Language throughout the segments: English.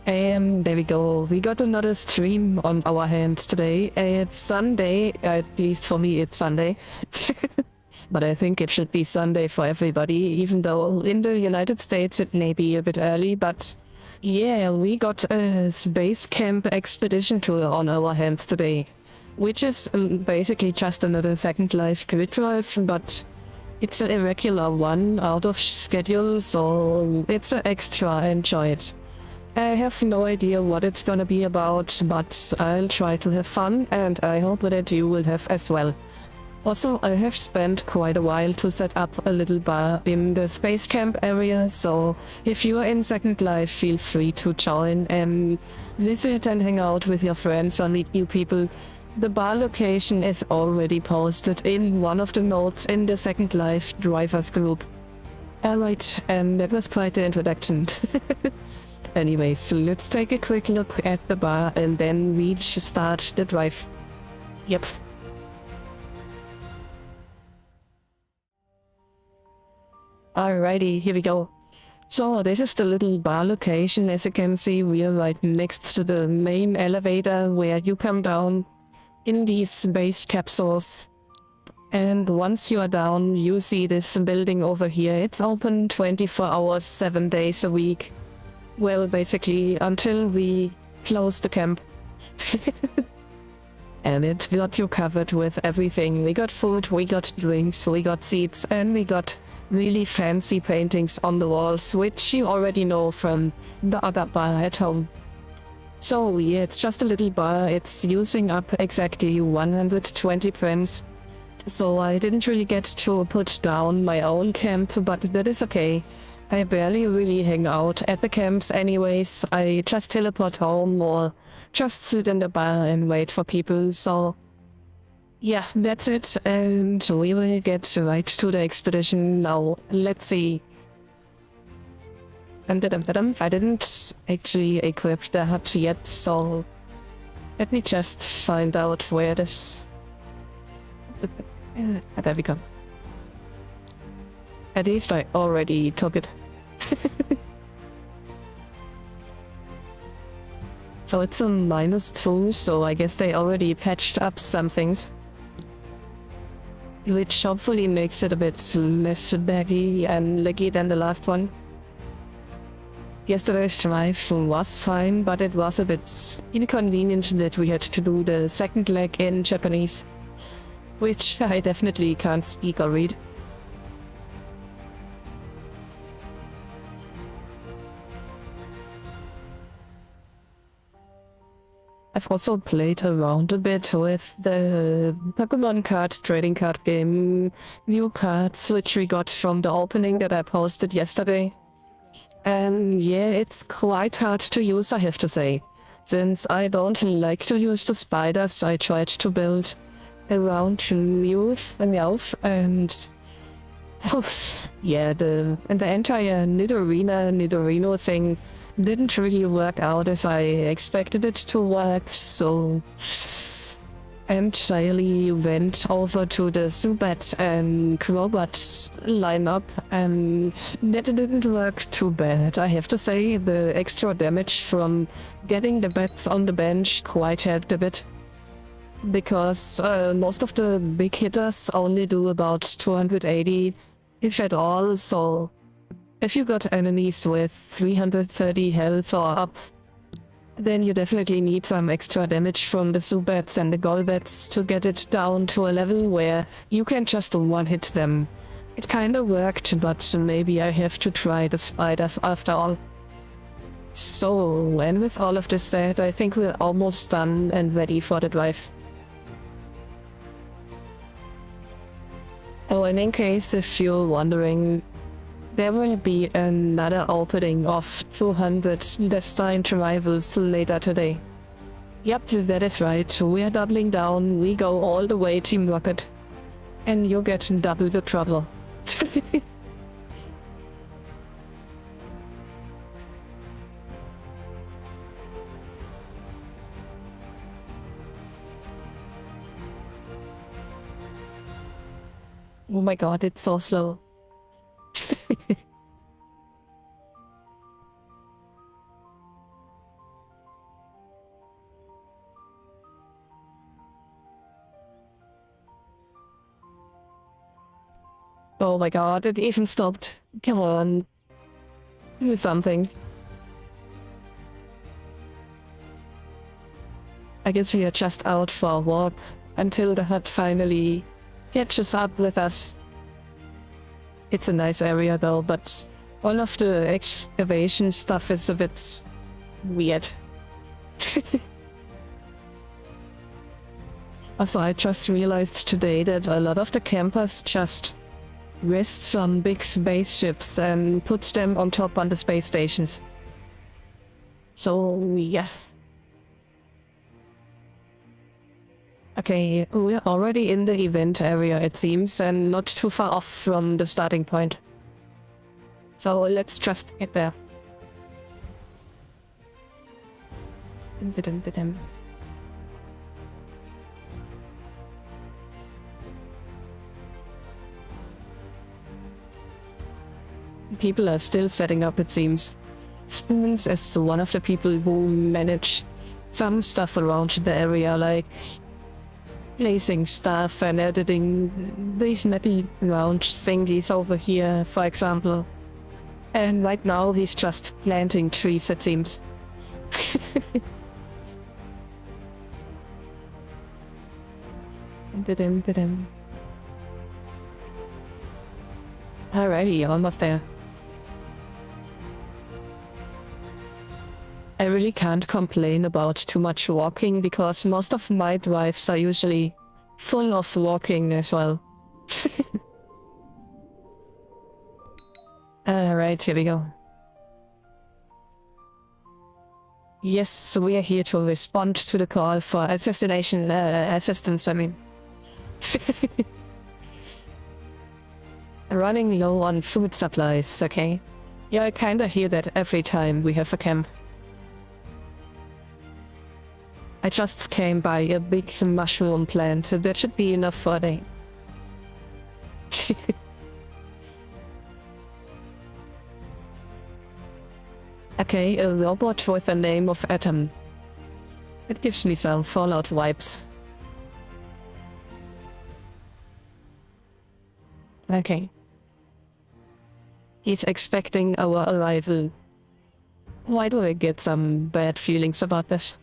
There we go. We got another stream on our hands today. It's Sunday, at least for me it's Sunday. But I think it should be Sunday for everybody, even though in the United States it may be a bit early. But yeah, we got a space camp expedition tour on our hands today, which is basically just another Second Life grid drive, but it's an irregular one, out of schedule, so it's an extra. Enjoy it. I have no idea what it's gonna be about, but I'll try to have fun, and I hope that you will have as well. Also, I have spent quite a while to set up a little bar in the space camp area, so if you are in Second Life, feel free to join and visit and hang out with your friends or meet new people. The bar location is already posted in one of the notes in the Second Life drivers group. Alright, and that was quite the introduction. Anyway, so let's take a quick look at the bar and then we should start the drive. Yep. Alrighty, here we go. So this is the little bar location. As you can see, we are right next to the main elevator where you come down in these space capsules. And once you are down, you see this building over here. It's open 24 hours, 7 days a week. Well, basically, until we close the camp. And it got you covered with everything. We got food, we got drinks, we got seats, and we got really fancy paintings on the walls, which you already know from the other bar at home. So yeah, it's just a little bar. It's using up exactly 120 frames. So I didn't really get to put down my own camp, but that is okay. I barely really hang out at the camps anyways. I just teleport home or just sit in the bar and wait for people. So yeah, that's it. And we will get right to the expedition now. Let's see. I didn't actually equip the hut yet, so let me just find out where this... There we go. At least I already took it. So it's a -2, so I guess they already patched up some things. Which hopefully makes it a bit less baggy and laggy than the last one. Yesterday's drive was fine, but it was a bit inconvenient that we had to do the second leg in Japanese, which I definitely can't speak or read. I've also played around a bit with the Pokemon card trading card game, new cards which we got from the opening that I posted yesterday. And yeah, it's quite hard to use, I have to say. Since I don't like to use the spiders, I tried to build around Meowth and yeah, the entire Nidorino thing didn't really work out as I expected it to work, so I entirely went over to the Zubat and Crobat lineup, and that didn't work too bad. I have to say, the extra damage from getting the bats on the bench quite helped a bit, because most of the big hitters only do about 280, if at all, so if you got enemies with 330 health or up, then you definitely need some extra damage from the Zubats and the Golbats to get it down to a level where you can just one-hit them. It kinda worked, but maybe I have to try the spiders after all. So, and with all of this said, I think we're almost done and ready for the drive. Oh, and in case if you're wondering, there will be another opening of 200 destined rivals later today. Yep, that is right, we're doubling down, we go all the way Team Rocket. And you get double the trouble. Oh my god, it's so slow. Oh my god, it even stopped. Come on. Do something. I guess we are just out for a walk until the hut finally catches up with us. It's a nice area though, but all of the excavation stuff is a bit weird. Also, I just realized today that a lot of the campers just rest on big spaceships and put them on top on the space stations. So, yeah. Okay, we're already in the event area, it seems, and not too far off from the starting point. So let's just get there. People are still setting up, it seems. Spoons is one of the people who manage some stuff around the area, like placing stuff and editing these metal round thingies over here, for example. And right now he's just planting trees, it seems. Alrighty, almost there. I really can't complain about too much walking because most of my drives are usually full of walking as well. Alright, here we go. Yes, we are here to respond to the call for assassination assistance, I mean. Running low on food supplies, okay? Yeah, I kinda hear that every time we have a camp. I just came by a big mushroom plant, so that should be enough for a day. Okay, a robot with the name of Atom. It gives me some Fallout vibes. Okay. He's expecting our arrival. Why do I get some bad feelings about this?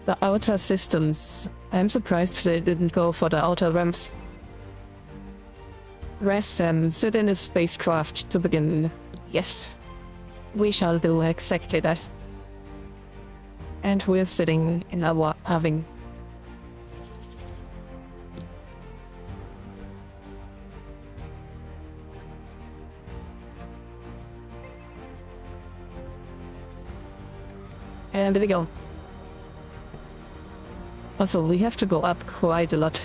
The outer systems. I'm surprised they didn't go for the outer ramps. Rest and sit in a spacecraft to begin. Yes. We shall do exactly that. And we're sitting in our having. And there we go. Also, we have to go up quite a lot.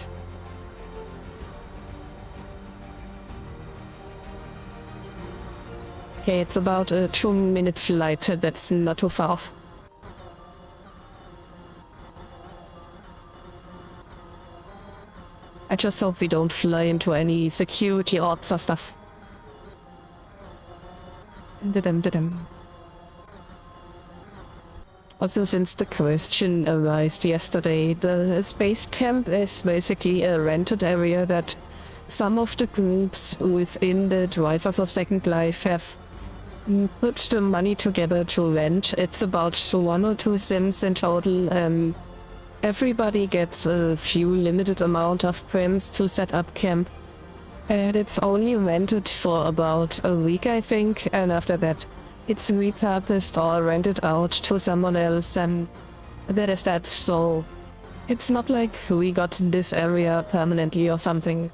Okay, it's about a 2-minute flight, that's not too far off. I just hope we don't fly into any security orbs or stuff. Also, since the question arose yesterday, the space camp is basically a rented area that some of the groups within the Drivers of Second Life have put the money together to rent. It's about 1 or 2 sims in total. Everybody gets a few limited amount of prims to set up camp. And it's only rented for about a week, I think, and after that it's repurposed or rented out to someone else, and that is that. So it's not like we got this area permanently or something.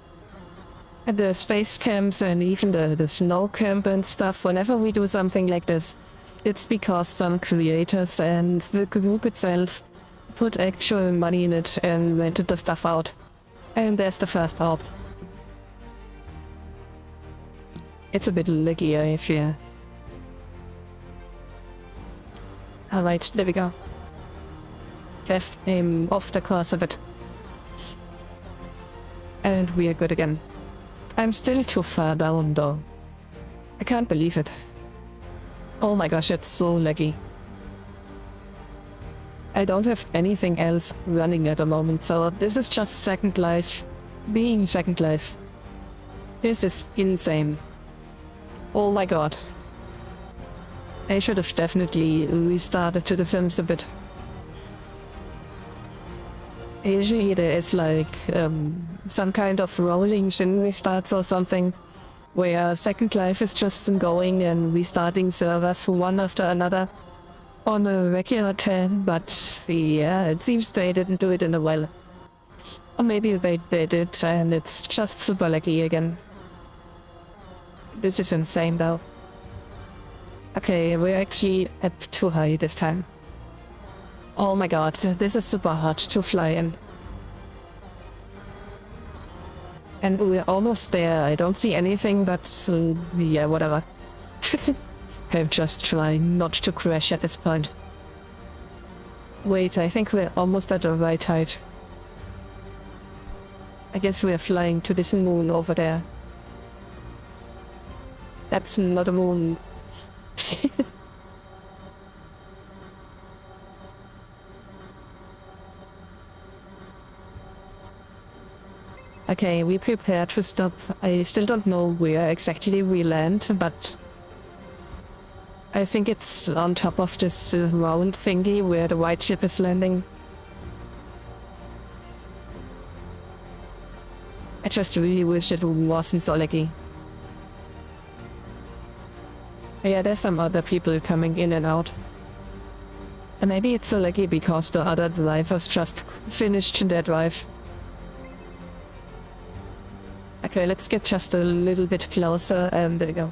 And the space camps and even the snow camp and stuff, whenever we do something like this, it's because some creators and the group itself put actual money in it and rented the stuff out. And there's the first orb. It's a bit laggy, I fear. Alright, there we go. Left aim off the course of it. And we are good again. I'm still too far down though. I can't believe it. Oh my gosh, it's so laggy. I don't have anything else running at the moment, so this is just Second Life. Being Second Life. This is insane. Oh my god. I should have definitely restarted to the Sims a bit. Usually there is like some kind of rolling sim restarts or something, where Second Life is just going and restarting servers one after another on a regular time, but yeah, it seems they didn't do it in a while. Or maybe they did and it's just super laggy again. This is insane though. Okay, we're actually up too high this time. Oh my god, this is super hard to fly in. And we're almost there. I don't see anything, but yeah, whatever. I'm just trying not to crash at this point. Wait, I think we're almost at the right height. I guess we're flying to this moon over there. That's not a moon. Okay, we prepared to stop. I still don't know where exactly we land, but I think it's on top of this round thingy where the white ship is landing. I just really wish it wasn't so laggy. Yeah, there's some other people coming in and out. And maybe it's so laggy because the other drivers just finished their drive. Okay, let's get just a little bit closer and there we go.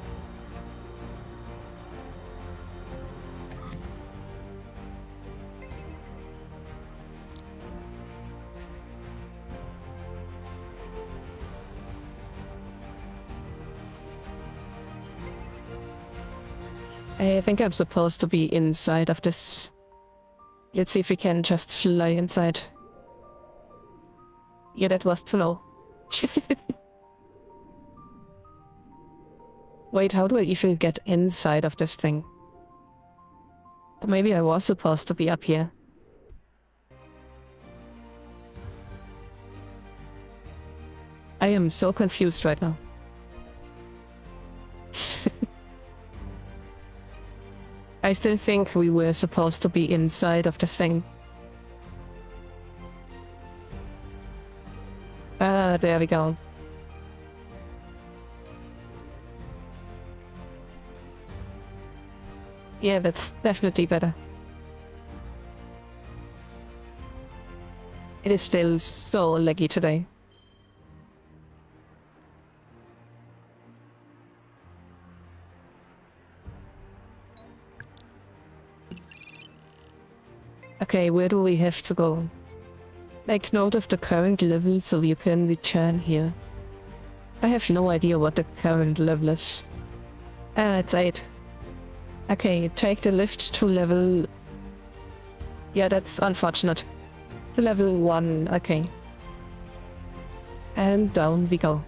I think I'm supposed to be inside of this. Let's see if we can just fly inside. Yeah, that was too low. Wait, how do I even get inside of this thing? Maybe I was supposed to be up here. I am so confused right now. I still think we were supposed to be inside of this thing. Ah, there we go. Yeah, that's definitely better. It is still so laggy today. Okay, where do we have to go? Make note of the current level so you can return here. I have no idea what the current level is. Ah, it's 8. Okay, take the lift to level... Yeah, that's unfortunate. To level 1, okay. And down we go.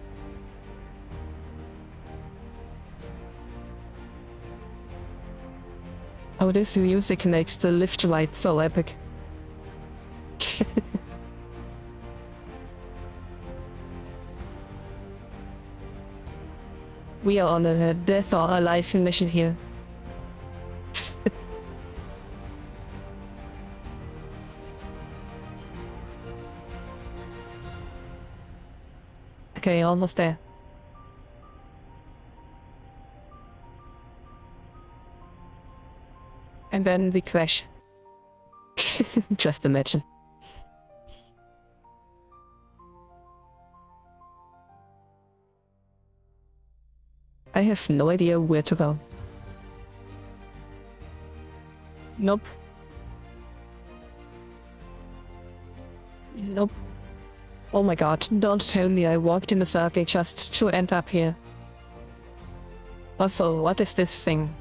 Oh, this music makes the lift ride so epic. We are on a death or alive mission here. Okay, almost there. And then we crash. Just imagine. I have no idea where to go. Nope. Nope. Oh my god, don't tell me I walked in a circle just to end up here. Also, what is this thing?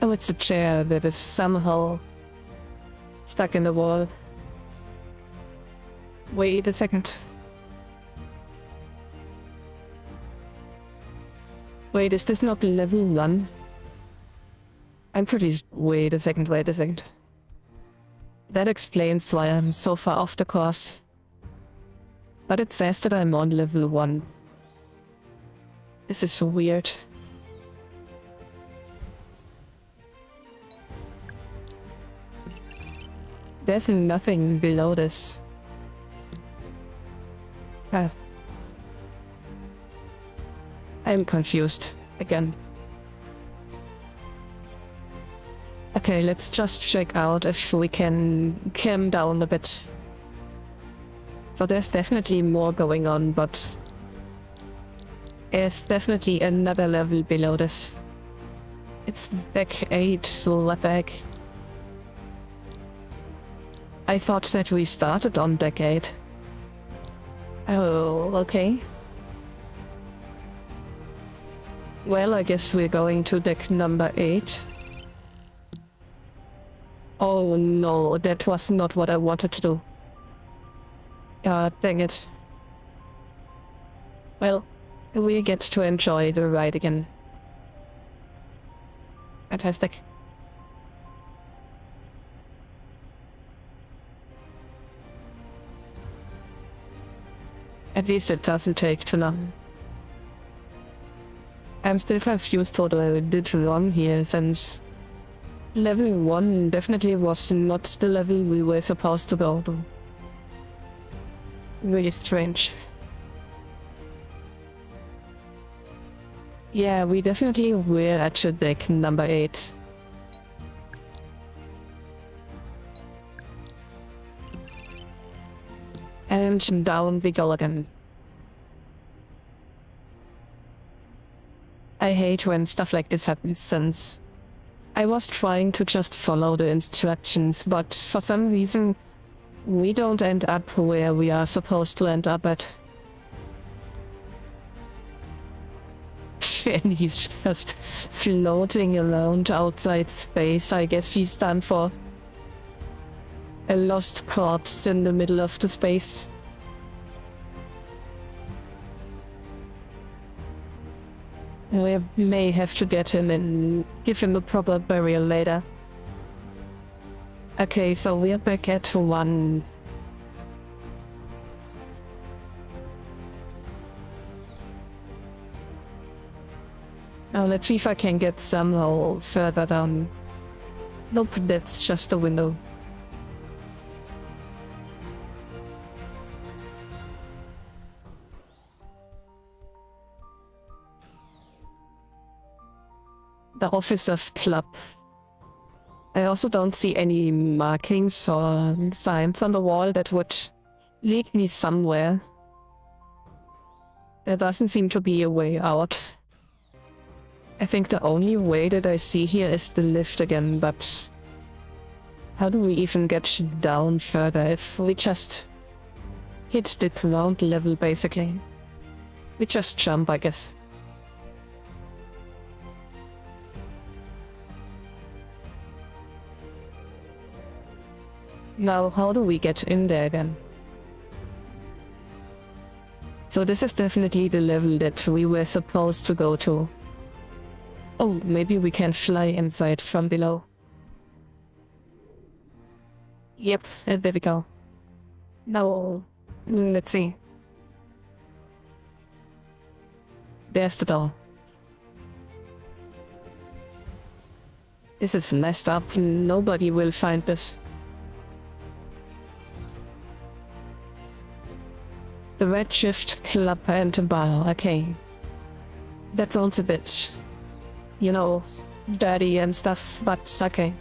Oh, it's a chair that is somehow stuck in the wall. Wait a second. Wait, is this not level 1? I'm pretty... Wait a second. That explains why I'm so far off the course. But it says that I'm on level 1. This is so weird. There's nothing below this. I'm confused again. Okay, let's just check out if we can calm down a bit. So there's definitely more going on, but there's definitely another level below this. It's deck 8, so what the heck? I thought that we started on deck 8. Oh, okay. Well, I guess we're going to deck number 8. Oh no, that was not what I wanted to do. God dang it. Well, we get to enjoy the ride again. Fantastic. At least it doesn't take too long. I'm still confused what I did wrong here, since level 1 definitely was not the level we were supposed to go to. Really strange. Yeah, we definitely were at deck number 8. And down we go again. I hate when stuff like this happens, since I was trying to just follow the instructions, but for some reason we don't end up where we are supposed to end up at. And he's just floating around outside space. I guess he's done for. A lost corpse in the middle of the space. We may have to get him and give him a proper burial later. Okay, so we're back at 1. Now let's see if I can get somehow further down. Nope, that's just a window. The Officers Club. I also don't see any markings or signs on the wall that would lead me somewhere. There doesn't seem to be a way out. I think the only way that I see here is the lift again, but how do we even get down further if we just hit the ground level basically? We just jump, I guess. Now, how do we get in there again? So this is definitely the level that we were supposed to go to. Oh, maybe we can fly inside from below. Yep, there we go. Now, let's see. There's the door. This is messed up. Nobody will find this. The Redshift Club and Bar, okay. That sounds a bit, you know, dirty and stuff, but okay.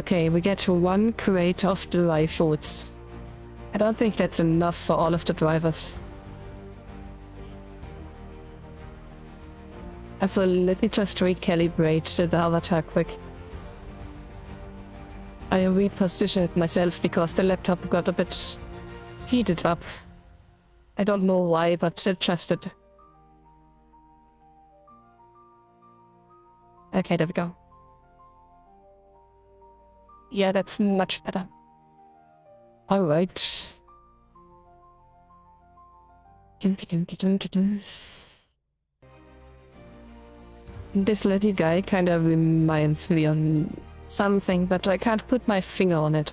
Okay, we get 1 crate of dry foods. I don't think that's enough for all of the drivers. So let me just recalibrate the avatar quick. I repositioned myself because the laptop got a bit heated up. I don't know why, but it just did. Okay, there we go. Yeah, that's much better. Alright. This little guy kind of reminds me on something, but I can't put my finger on it.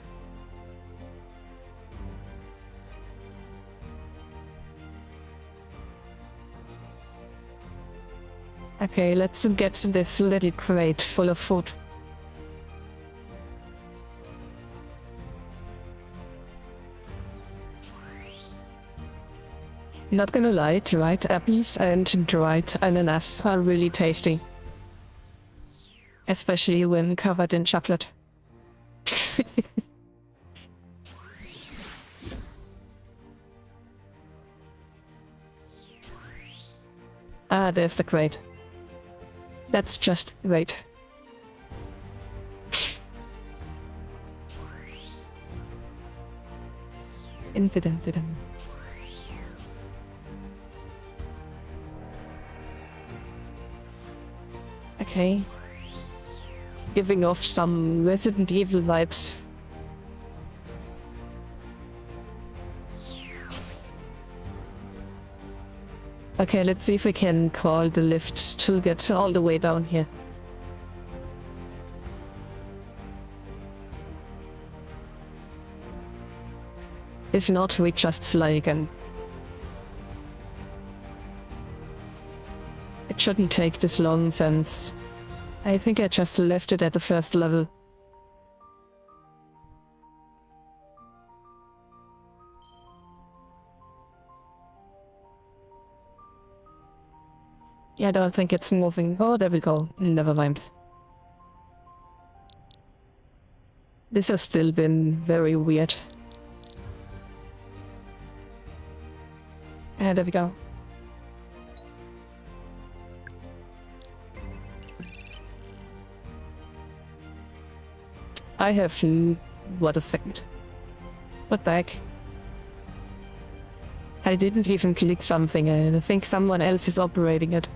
Okay, let's get this little crate full of food. Not gonna lie, dried apples and dried ananas are really tasty. Especially when covered in chocolate. Ah, there's the crate. That's just great. Incident. Okay. Giving off some Resident Evil vibes. Okay, let's see if we can call the lift to get all the way down here. If not, we just fly again. It shouldn't take this long since I think I just left it at the first level. Yeah, I don't think it's moving. Oh, there we go. Never mind. This has still been very weird. And there we go. I have... what a second. What the heck? I didn't even click something. I think someone else is operating it.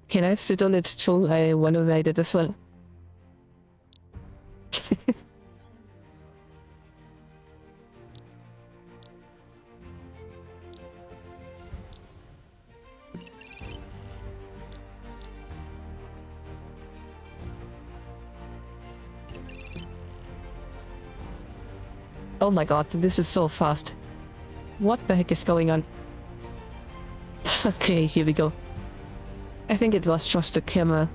Can I sit on it too? I want to ride it as well. Oh my god, this is so fast. What the heck is going on? Okay, here we go. I think it was just the camera.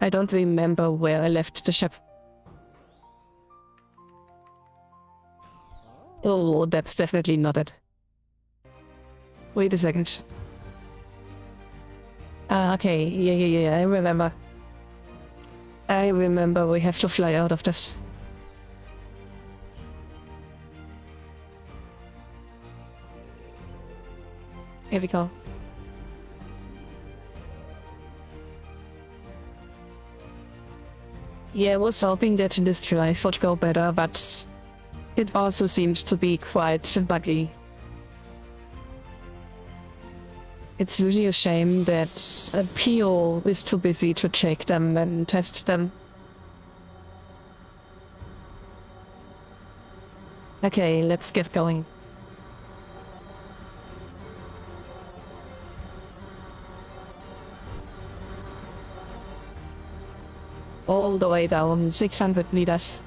I don't remember where I left the ship. Oh, that's definitely not it. Wait a second. Okay, yeah, I remember. I remember we have to fly out of this. Here we go. Yeah, I was hoping that this drive would go better, but it also seems to be quite buggy. It's really a shame that a PO is too busy to check them and test them. Okay, let's get going. All the way down 600 meters.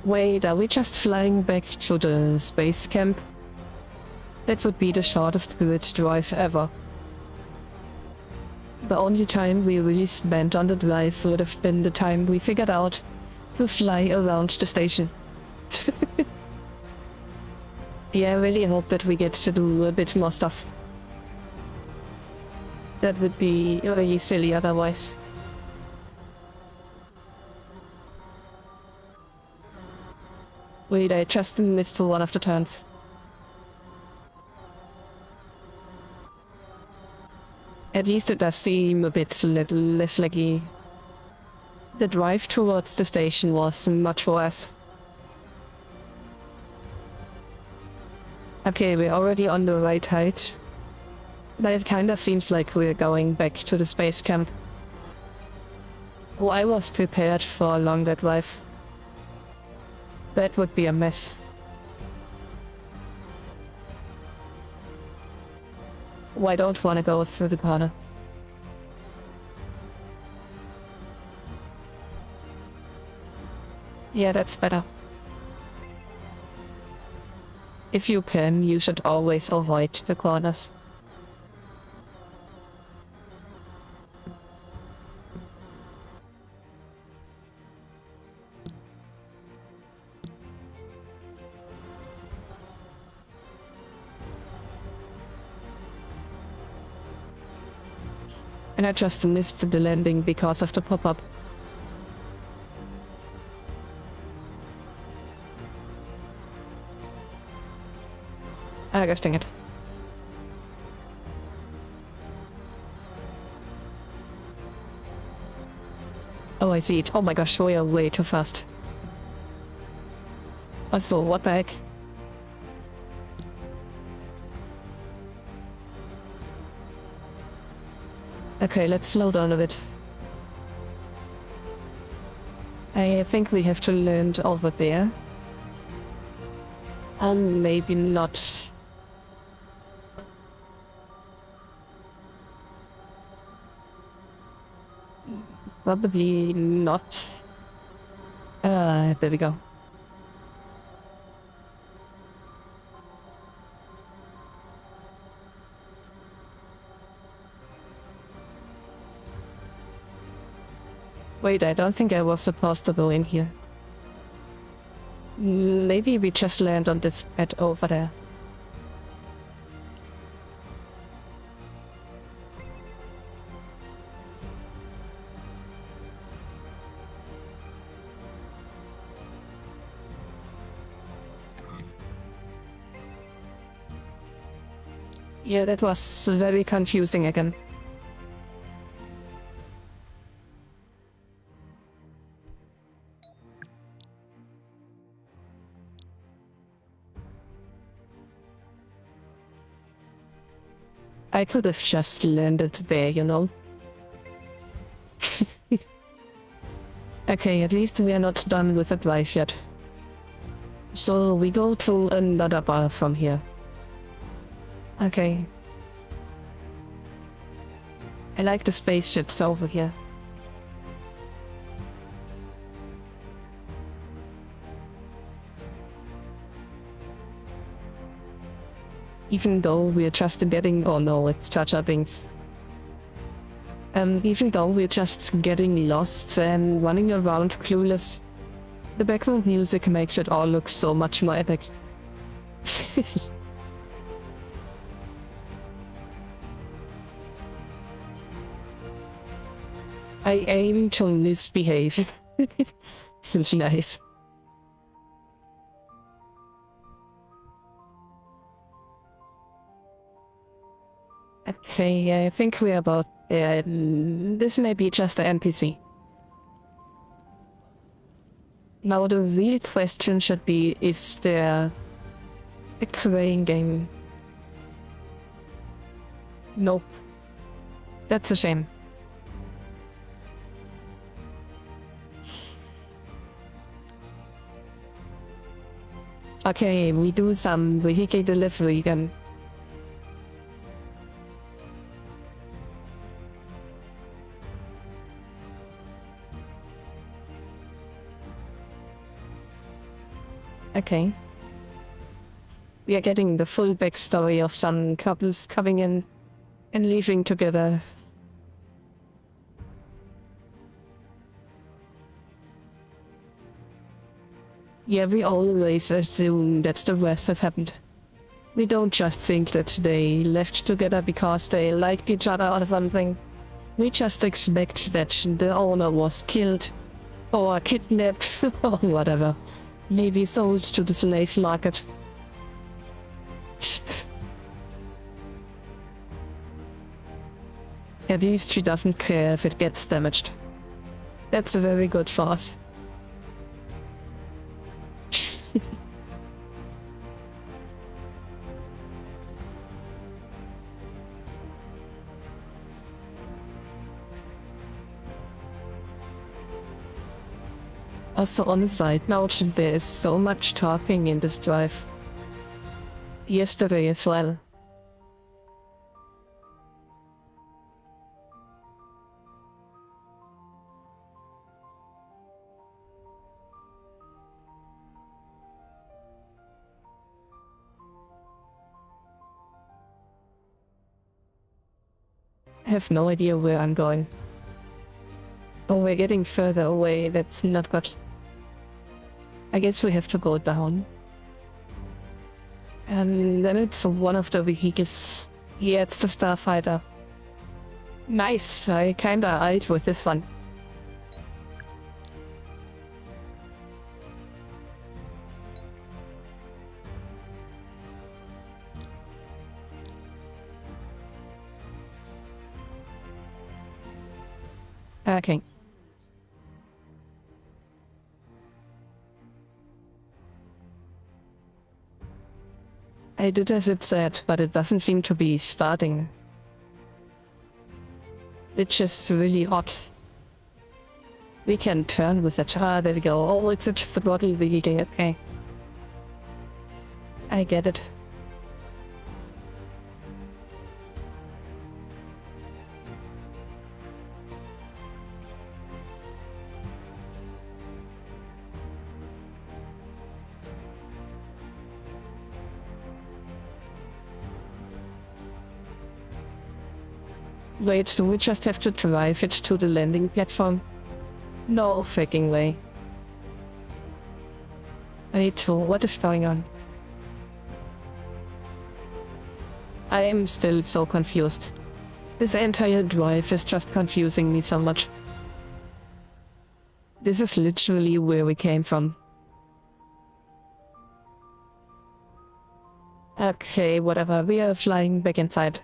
Wait, are we just flying back to the space camp? That would be the shortest grid drive ever. The only time we really spent on the drive would have been the time we figured out to fly around the station. Yeah, I really hope that we get to do a bit more stuff. That would be really silly otherwise. Wait, I just missed one of the turns. At least it does seem a bit less laggy. The drive towards the station was much worse. Okay, we're already on the right height. But it kinda seems like we're going back to the space camp. Oh, I was prepared for a longer drive. That would be a mess. Oh, I don't want to go through the corner. Yeah, that's better. If you can, you should always avoid the corners. And I just missed the landing because of the pop-up. Ah, gosh dang it. Oh, I see it. Oh my gosh, we are way too fast. Also, what the heck? Okay, let's slow down a bit. I think we have to land over there. And maybe not. Probably not. There we go. Wait, I don't think I was supposed to go in here. Maybe we just land on this bed over there. Yeah, that was very confusing again. I could have just landed there, you know. Okay, at least we are not done with the drive yet. So we go to another bar from here. Okay. I like the spaceships over here. Even though we're just getting— oh no, it's Jar Jar Binks. Even though we're just getting lost and running around clueless, the background music makes it all look so much more epic. I aim to misbehave. Nice. Okay, I think we're about— this may be just an NPC. Now the real question should be, is there a crane game? Nope. That's a shame. Okay, we do some vehicle delivery then. Okay. We are getting the full backstory of some couples coming in and leaving together. Yeah, we always assume that the rest has happened. We don't just think that they left together because they liked each other or something. We just expect that the owner was killed, or kidnapped, or whatever. Maybe sold to the slave market. At least she doesn't care if it gets damaged. That's a very good force. Also, on a side note, there is so much talking in this drive. Yesterday as well. I have no idea where I'm going. Oh, we're getting further away, that's not good. I guess we have to go down. And then it's one of the vehicles. Yeah, it's the Starfighter. Nice, I kinda eyed with this one. Okay. I did as it said, but it doesn't seem to be starting. Which is really hot. We can turn with it. Ah, there we go. Oh, it's a throttle vehicle. Okay. I get it. Wait, do we just have to drive it to the landing platform? No freaking way. I need to... What is going on? I am still so confused. This entire drive is just confusing me so much. This is literally where we came from. Okay, whatever. We are flying back inside.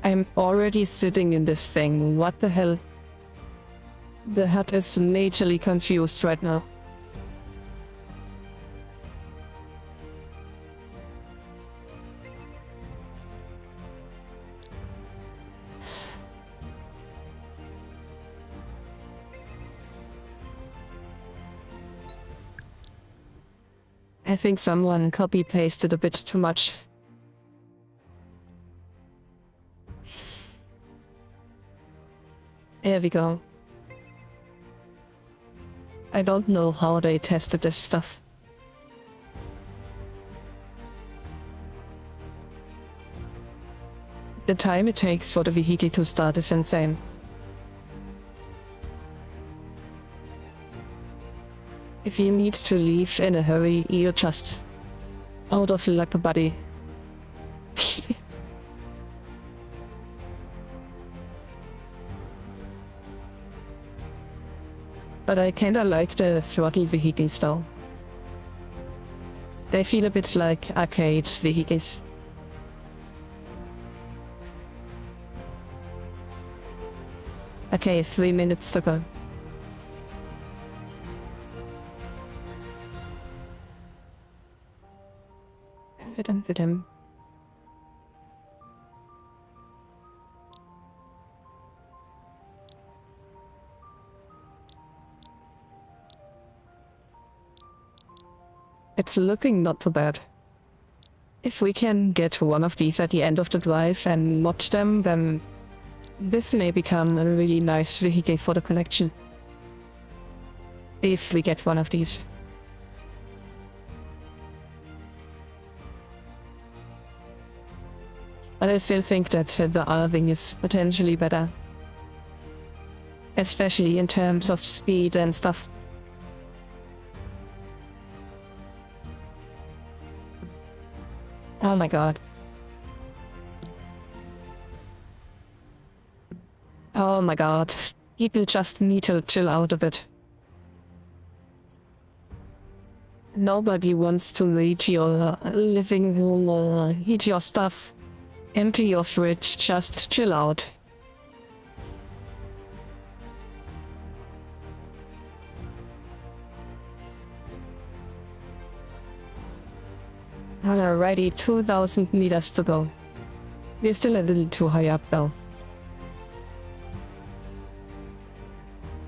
I'm already sitting in this thing. What the hell? The HUD is majorly confused right now. I think someone copy-pasted a bit too much. There we go. I don't know how they tested this stuff. The time it takes for the vehicle to start is insane. If you need to leave in a hurry, you're just out of luck, buddy. But I kinda like the throttle vehicles though. They feel a bit like arcade vehicles. Okay, 3 minutes to go. Vidam. It's looking not too bad. If we can get one of these at the end of the drive and watch them, then this may become a really nice vehicle for the collection. if we get one of these. But I still think that the Arving is potentially better. Especially in terms of speed and stuff. Oh my god. Oh my god. People just need to chill out a bit. Nobody wants to read your living room or eat your stuff. Empty your fridge, just chill out. Alrighty, 2000 meters to go. We're still a little too high up though.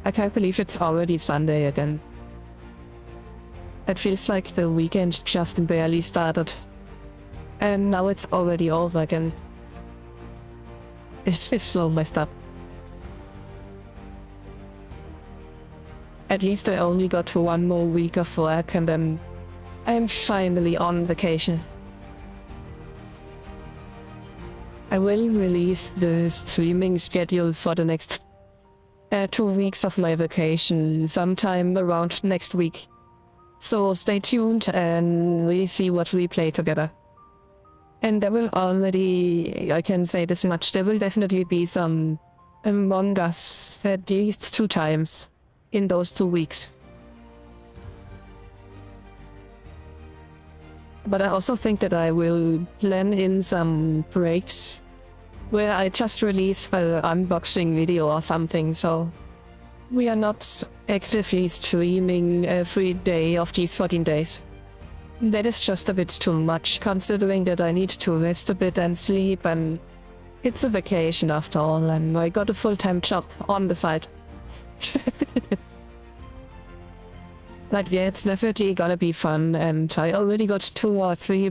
I can't believe it's already Sunday again. It feels like the weekend just barely started. And now it's already over again. It's so messed up. At least I only got 1 more week of work and then I'm finally on vacation. I will release the streaming schedule for the next 2 weeks of my vacation sometime around next week. So stay tuned and we see what we play together. And there will already, I can say this much, there will definitely be some Among Us at least 2 times in those 2 weeks. But I also think that I will plan in some breaks where I just release an unboxing video or something, so we are not actively streaming every day of these 14 days. That is just a bit too much, considering that I need to rest a bit and sleep, and it's a vacation after all, and I got a full-time job on the side. But yeah, it's definitely gonna be fun, and I already got 2 or 3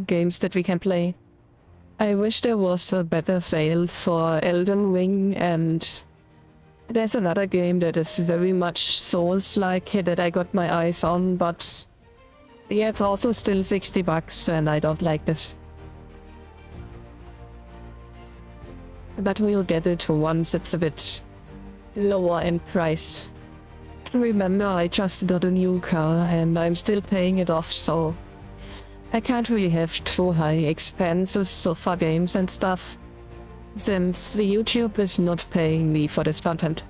games that we can play. I wish there was a better sale for Elden Ring, and there's another game that is very much Souls-like that I got my eyes on, but yeah, it's also still $60 and I don't like this. But we'll get it once it's a bit lower in price. Remember, I just got a new car and I'm still paying it off, so I can't really have too high expenses for games and stuff, since YouTube is not paying me for this content.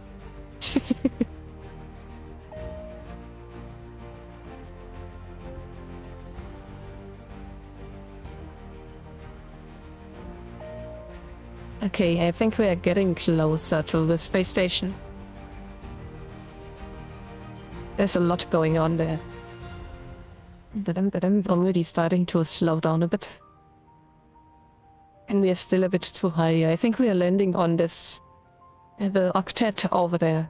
Okay, I think we are getting closer to the space station. There's a lot going on there. But I'm already starting to slow down a bit. And we are still a bit too high. I think we are landing on this... the octet over there.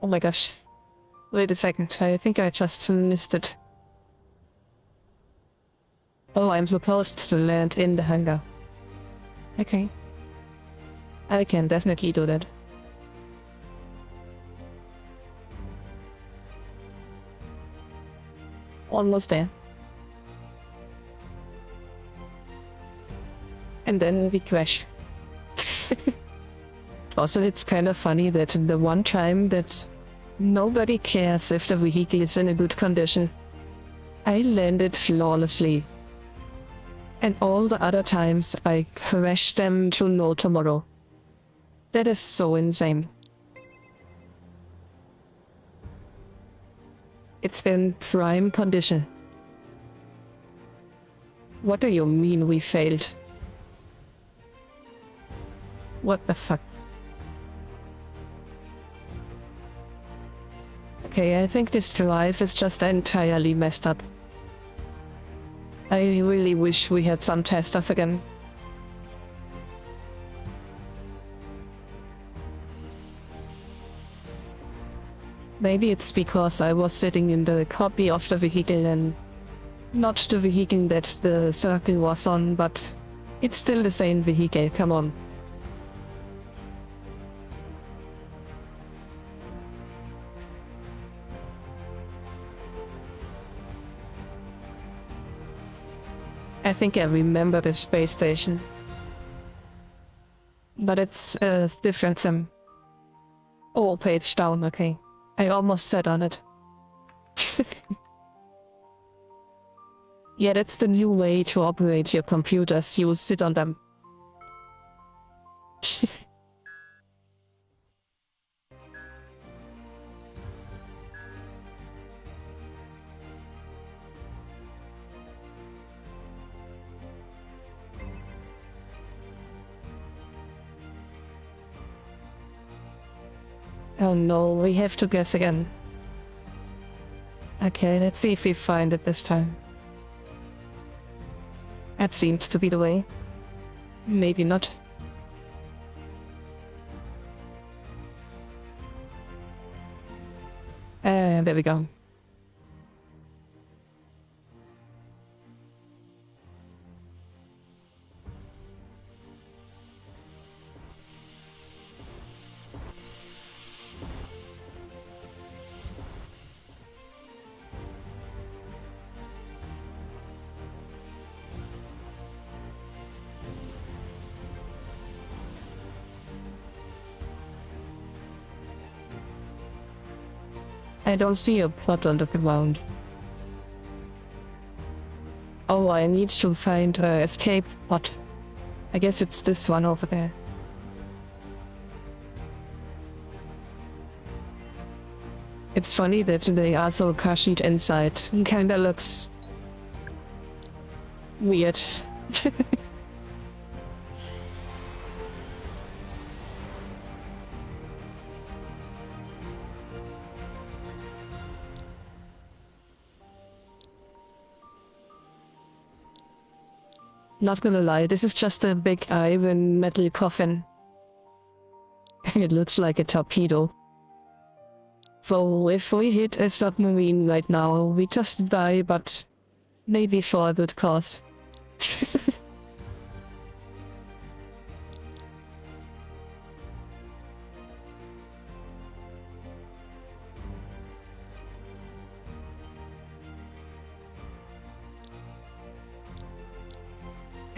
Oh my gosh. Wait a second, I think I just missed it. Oh, I'm supposed to land in the hangar. Okay. I can definitely do that. Almost there. And then we crash. Also, it's kind of funny that the one time that nobody cares if the vehicle is in a good condition, I landed flawlessly. And all the other times I crashed them to no tomorrow. That is so insane. It's in prime condition. What do you mean we failed? What the fuck? Okay, I think this drive is just entirely messed up. I really wish we had some testers again. Maybe it's because I was sitting in the copy of the vehicle and not the vehicle that the circle was on, but it's still the same vehicle, come on. I think I remember the space station. But it's different than... Oh, page down, okay. I almost sat on it. Yeah, that's the new way to operate your computers. You sit on them. Oh no, we have to guess again. Okay, let's see if we find it this time. That seems to be the way. Maybe not. There we go. I don't see a plot on the ground. Oh, I need to find an escape pod. I guess it's this one over there. It's funny that they are so cushioned inside. Kinda looks... weird. Not gonna lie, this is just a big iron metal coffin. It looks like a torpedo. So if we hit a submarine right now, we just die, but maybe for a good cause.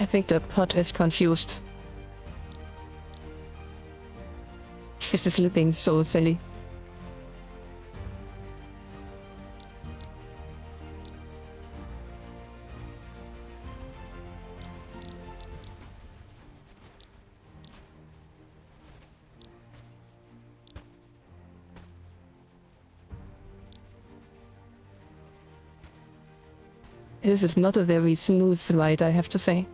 I think the pod is confused. This is looking so silly. This is not a very smooth ride, I have to say.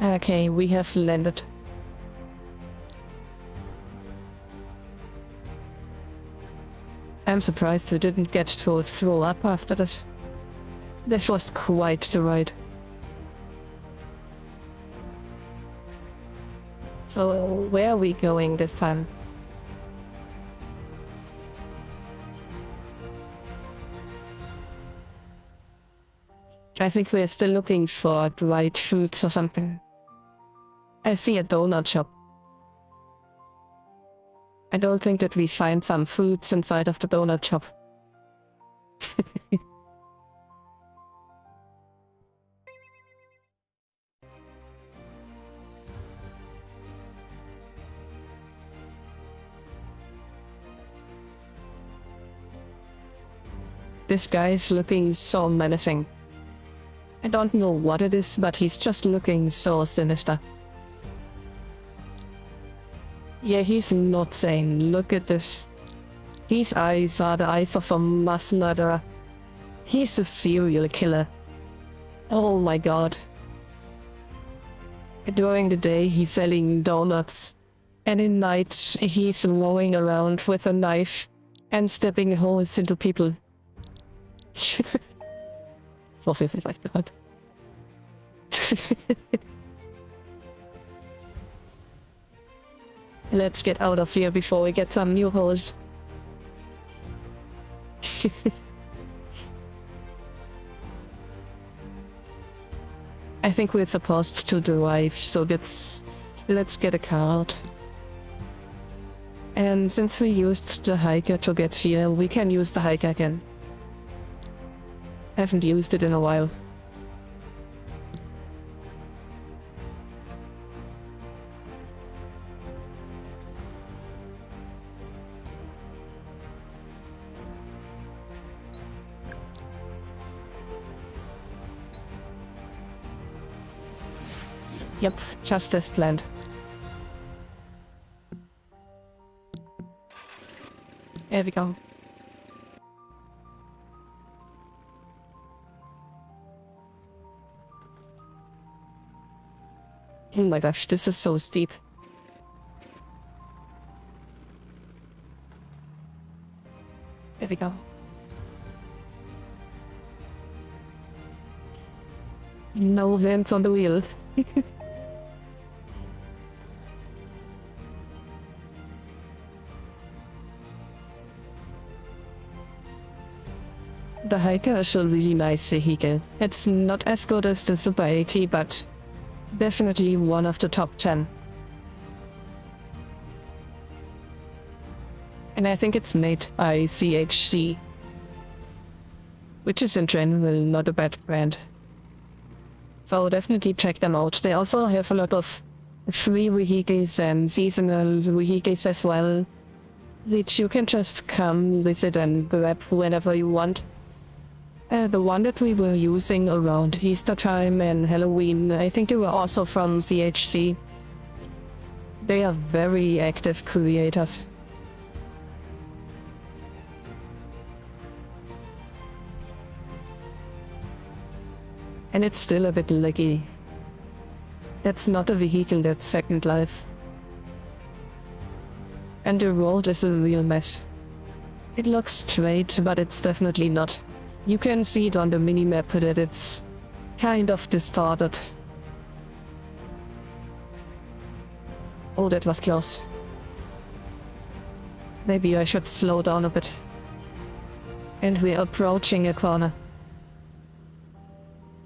Okay, we have landed. I'm surprised we didn't get to throw up after this. This was quite the ride. So, where are we going this time? I think we're still looking for dried fruits or something. I see a donut shop. I don't think that we find some fruits inside of the donut shop. This guy is looking so menacing. I don't know what it is, but he's just looking so sinister. Yeah, he's not sane. Look at this. His eyes are the eyes of a mass murderer. He's a serial killer. Oh my god. During the day he's selling donuts, and in night he's rolling around with a knife and stabbing holes into people. Oh, like that. Let's get out of here before we get some new holes. I think we're supposed to drive, so let's get a card. And since we used the hiker to get here, we can use the hiker again. Haven't used it in a while. Yep, just as planned. There we go. Oh my gosh, this is so steep. There we go. No hands on the wheel. The hiker is a really nice vehicle. It's not as good as the Super 80, but definitely one of the top 10. And I think it's made by CHC, which is in general not a bad brand. So definitely check them out. They also have a lot of free vehicles and seasonal vehicles as well, which you can just come visit and grab whenever you want. The one that we were using around Easter time and Halloween, I think they were also from CHC. They are very active creators. And it's still a bit laggy. That's not a vehicle that's Second Life. And the road is a real mess. It looks straight, but it's definitely not. You can see it on the minimap that it's kind of distorted. Oh, that was close. Maybe I should slow down a bit. And we're approaching a corner.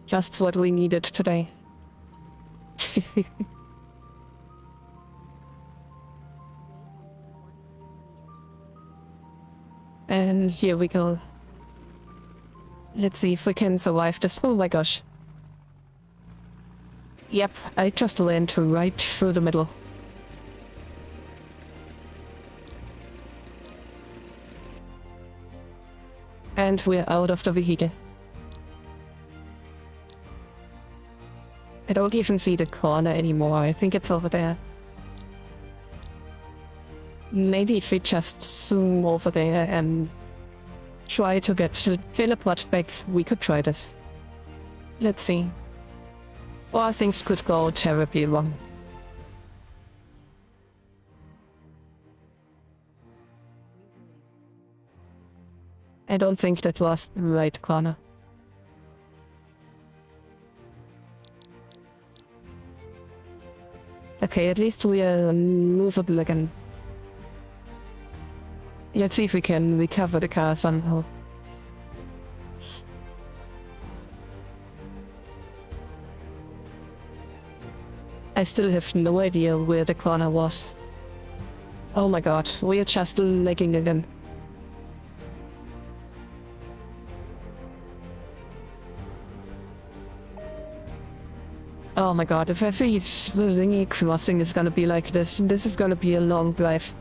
Just what we needed today. And here we go. Let's see if we can survive this. Oh my gosh. Yep, I just went right through the middle. And we're out of the vehicle. I don't even see the corner anymore. I think it's over there. Maybe if we just zoom over there and try to get the teleport back, we could try this. Let's see. Or things could go terribly wrong. I don't think that was the right corner. Okay, at least we are movable again. Let's see if we can recover the car somehow. I still have no idea where the corner was. Oh my god, we are just lagging again. Oh my god, if every thingy crossing is gonna be like this is gonna be a long drive.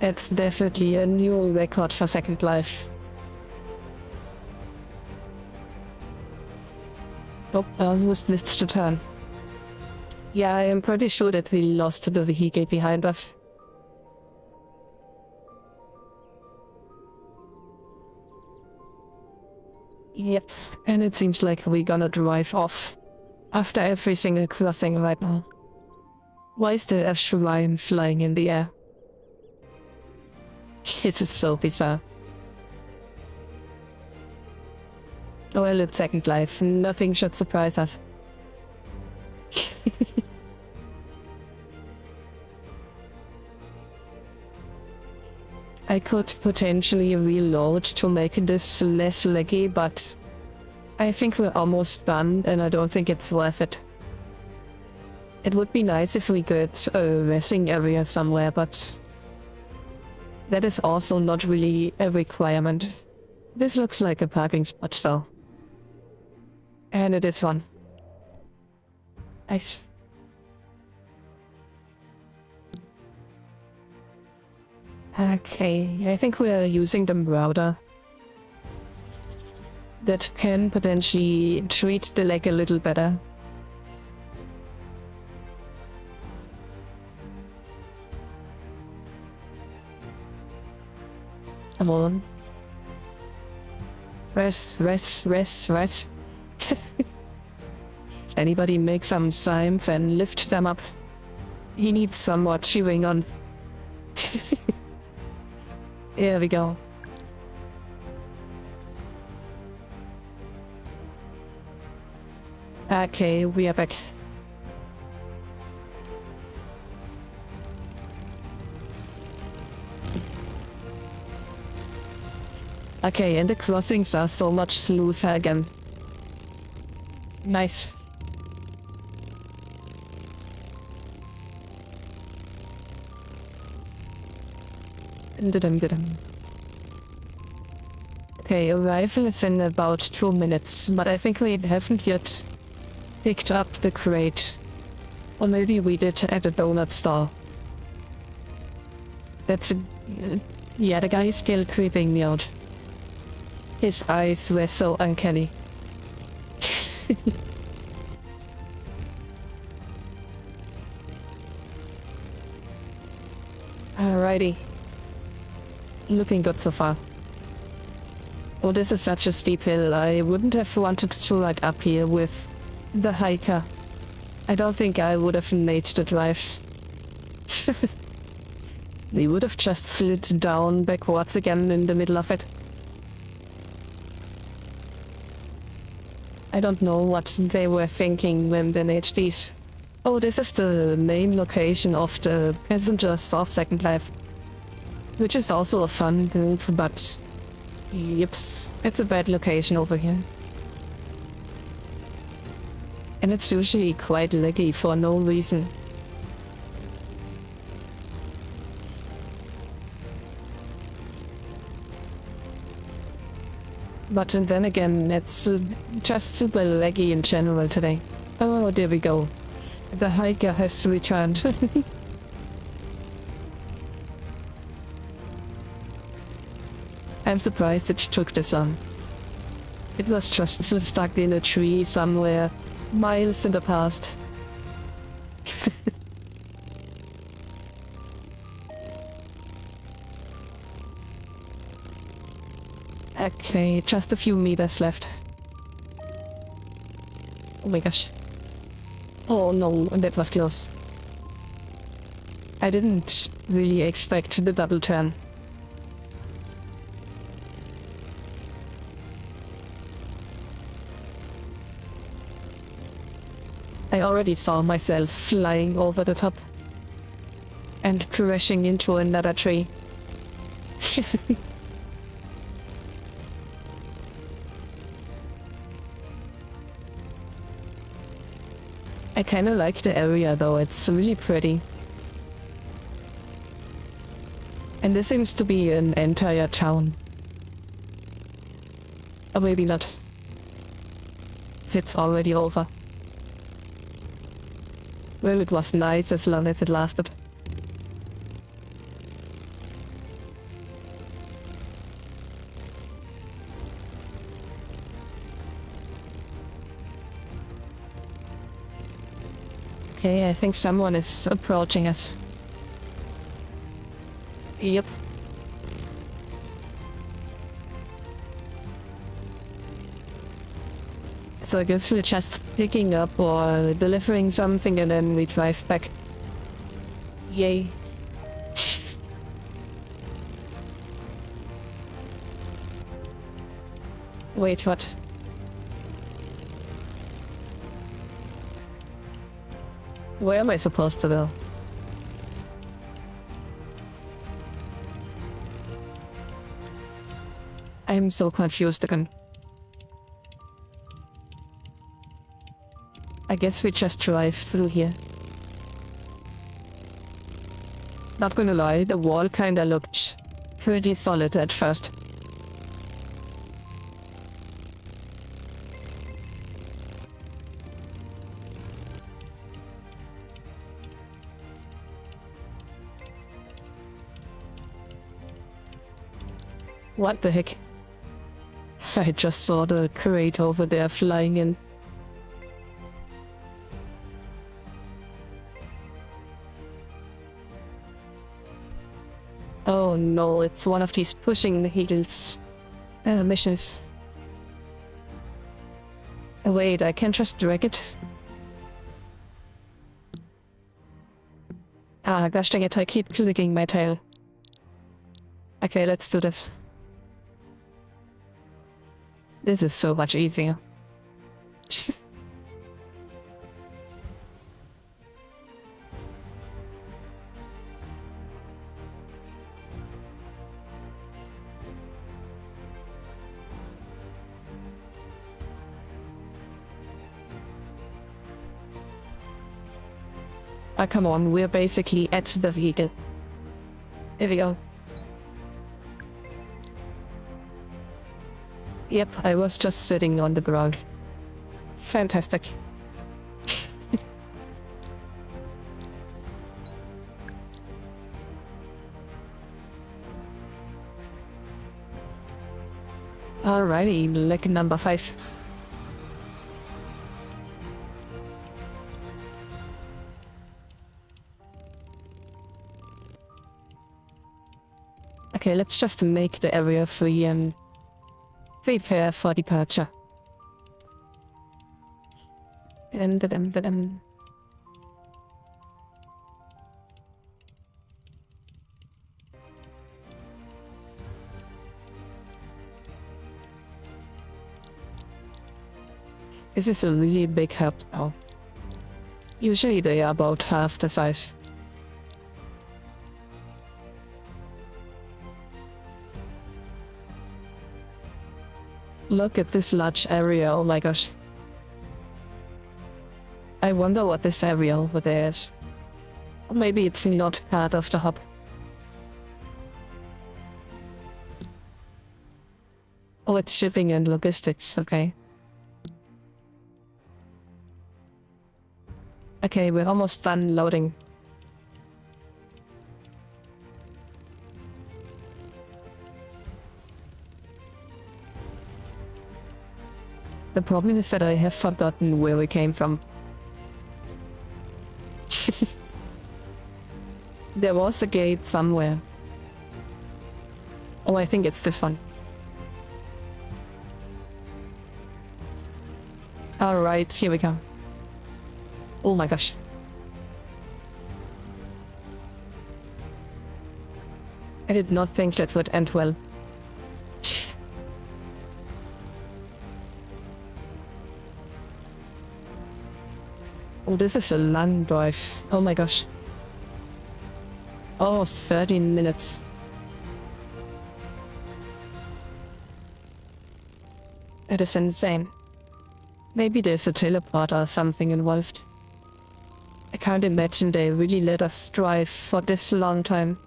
It's definitely a new record for Second Life. Oh, I almost missed the turn. Yeah, I am pretty sure that we lost the vehicle behind us. Yep, and it seems like we're gonna drive off after every single crossing right now. Why is the F-line flying in the air? This is so bizarre. Well, it's Second Life. Nothing should surprise us. I could potentially reload to make this less laggy, but I think we're almost done and I don't think it's worth it. It would be nice if we could a resting area somewhere, but that is also not really a requirement. This looks like a parking spot though. And it is one. Nice. Okay, I think we are using the router. That can potentially treat the leg a little better. Come on. Rest. Anybody make some signs and lift them up. He needs some more chewing on. Here we go. Okay, we are back. Okay, and the crossings are so much smoother again. Nice. Okay, arrival is in about 2 minutes, but I think we haven't yet picked up the crate. Or maybe we did at the donut store. That's it. Yeah, the guy is still creeping me out. His eyes were so uncanny. Alrighty. Looking good so far. Oh, this is such a steep hill. I wouldn't have wanted to ride up here with the hiker. I don't think I would have made the drive. We would have just slid down backwards again in the middle of it. I don't know what they were thinking when they made these. Oh, this is the main location of the Passengers of Second Life. Which is also a fun group, but yips, it's a bad location over here. And it's usually quite laggy for no reason. But then again, it's just super laggy in general today. Oh, there we go. The hiker has returned. I'm surprised it took this long. It was just stuck in a tree somewhere, miles in the past. Okay, just a few meters left. Oh my gosh. Oh no, that was close. I didn't really expect the double turn. I already saw myself flying over the top and crashing into another tree. I kinda like the area though, it's really pretty. And this seems to be an entire town. Or maybe not. It's already over. Well, it was nice as long as it lasted. Okay, I think someone is approaching us. Yep. So I guess we're just picking up or delivering something and then we drive back. Yay. Wait, what? Where am I supposed to go? I'm so confused again. I guess we just drive through here. Not gonna lie, the wall kinda looked pretty solid at first. What the heck? I just saw the crate over there flying in. Oh no, it's one of these pushing the heels missions. Wait, I can just drag it. Ah, gosh dang it, I keep clicking my tail. Okay, let's do this. This is so much easier. Ah, come on, we're basically at the vehicle. Here we go. Yep, I was just sitting on the ground. Fantastic. Alrighty, leg number 5. Okay, let's just make the area free and prepare for departure. This is a really big hub now. Usually they are about half the size. Look at this large area, oh my gosh. I wonder what this area over there is. Or maybe it's not part of the hub. Oh, it's shipping and logistics, okay. Okay, we're almost done loading. The problem is that I have forgotten where we came from. There was a gate somewhere. Oh, I think it's this one. Alright, here we go. Oh my gosh. I did not think that would end well. Oh, this is a long drive. Oh my gosh. Almost 13 minutes. It is insane. Maybe there's a teleporter or something involved. I can't imagine they really let us drive for this long time.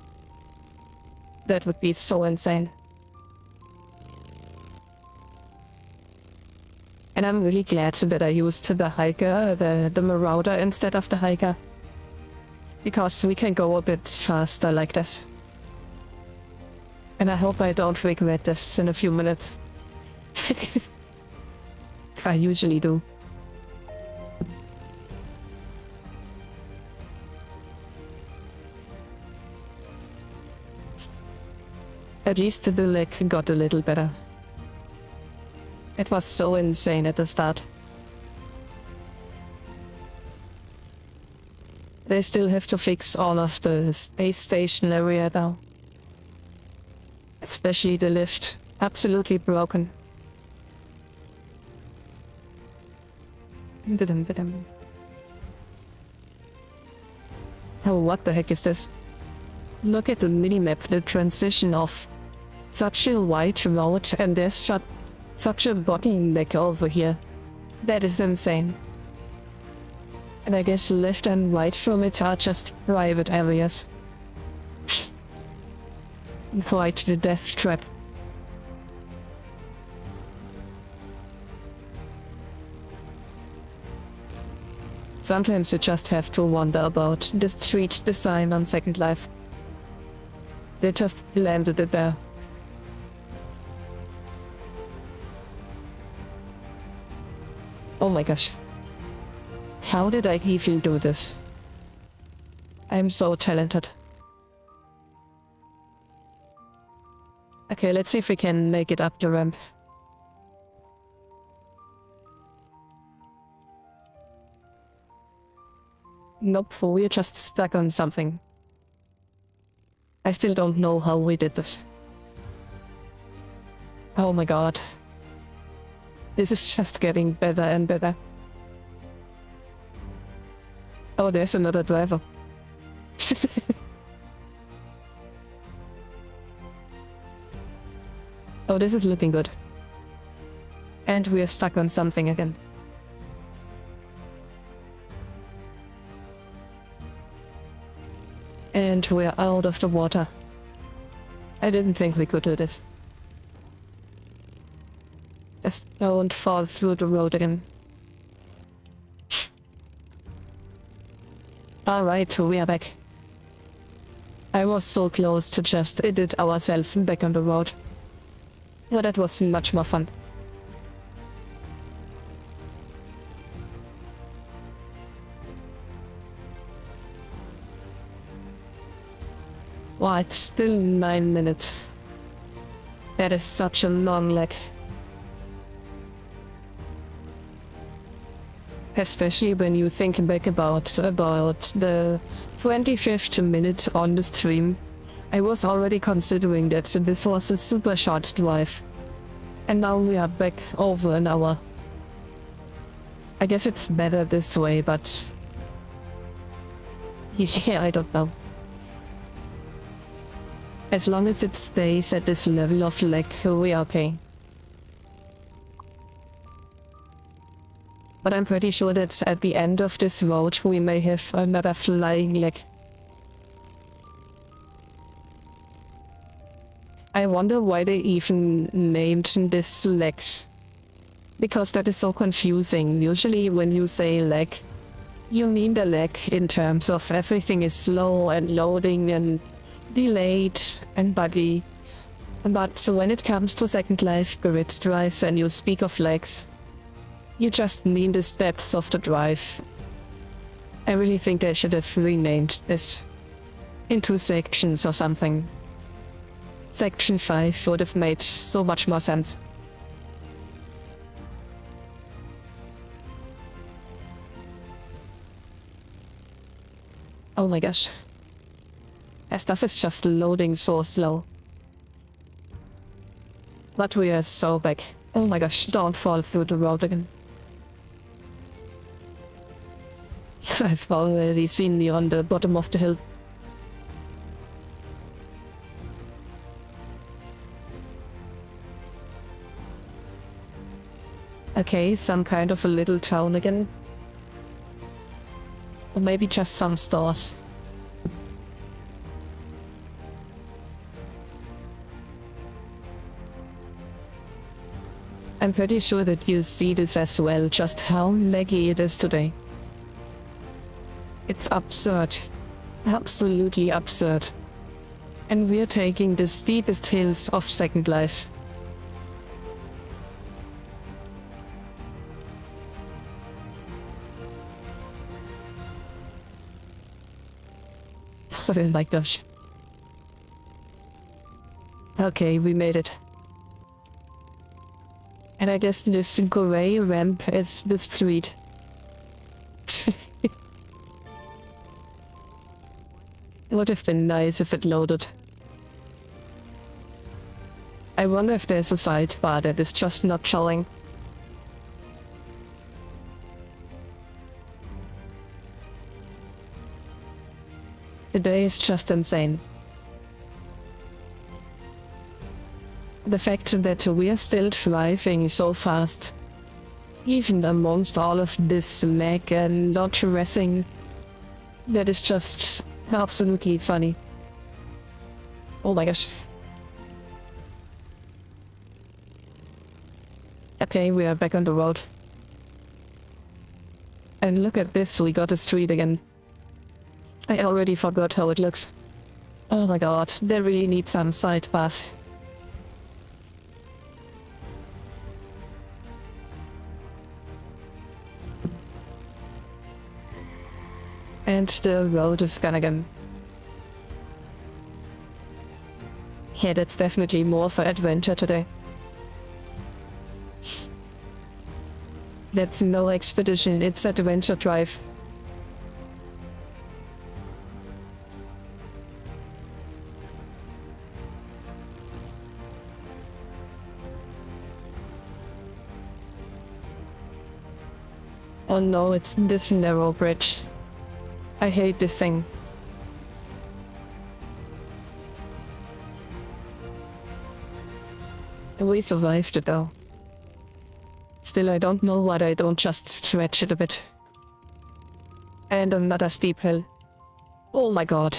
That would be so insane. And I'm really glad that I used the hiker, the marauder instead of the hiker. Because we can go a bit faster like this. And I hope I don't regret this in a few minutes. I usually do. At least the leg got a little better. It was so insane at the start. They still have to fix all of the space station area though. Especially the lift. Absolutely broken. Oh, what the heck is this? Look at the minimap, the transition of Such a wide road and there's such a bottleneck over here. That is insane. And I guess left and right from it are just private areas. Quite the death trap. Sometimes you just have to wonder about the street design on Second Life. They just landed it there. Oh my gosh. How did I even do this? I'm so talented. Okay, let's see if we can make it up the ramp. Nope, we're just stuck on something. I still don't know how we did this. Oh my god. This is just getting better and better. Oh, there's another driver. Oh, this is looking good. And we are stuck on something again. And we're out of the water. I didn't think we could do this. Just don't fall through the road again. Alright, we are back. I was so close to just edit ourselves back on the road. But that was much more fun. Wow, it's still 9 minutes. That is such a long leg. Especially when you think back about the 25th minute on the stream. I was already considering that this was a super short drive. And now we are back over an hour. I guess it's better this way, but... yeah, I don't know. As long as it stays at this level of lag, we are okay. But I'm pretty sure that at the end of this road we may have another flying leg. I wonder why they even named this lag. Because that is so confusing. Usually when you say lag, you mean the lag in terms of everything is slow and loading and delayed and buggy. But when it comes to Second Life grid drives and you speak of lags, you just mean the steps of the drive. I really think they should have renamed this into sections or something. Section 5 would have made so much more sense. Oh my gosh. That stuff is just loading so slow. But we are so back. Oh my gosh, don't fall through the road again. I've already seen you on the bottom of the hill. Okay, some kind of a little town again. Or maybe just some stores. I'm pretty sure that you see this as well, just how laggy it is today. It's absurd. Absolutely absurd. And we're taking the steepest hills of Second Life. Oh my gosh. Okay, we made it. And I guess this grey ramp is the street. It would have been nice if it loaded. I wonder if there's a sidebar that is just not showing. The day is just insane. The fact that we are still driving so fast, even amongst all of this lag and not racing, that is just absolutely funny. Oh my gosh. Okay, we are back on the road. And look at this, we got a street again. I already forgot how it looks. Oh my god, they really need some side pass. And the road is gone again. Yeah, that's definitely more for adventure today. That's no expedition, it's adventure drive. Oh no, it's this narrow bridge. I hate this thing. We survived it though. Still, I don't know why I don't just stretch it a bit. And another steep hill. Oh my god.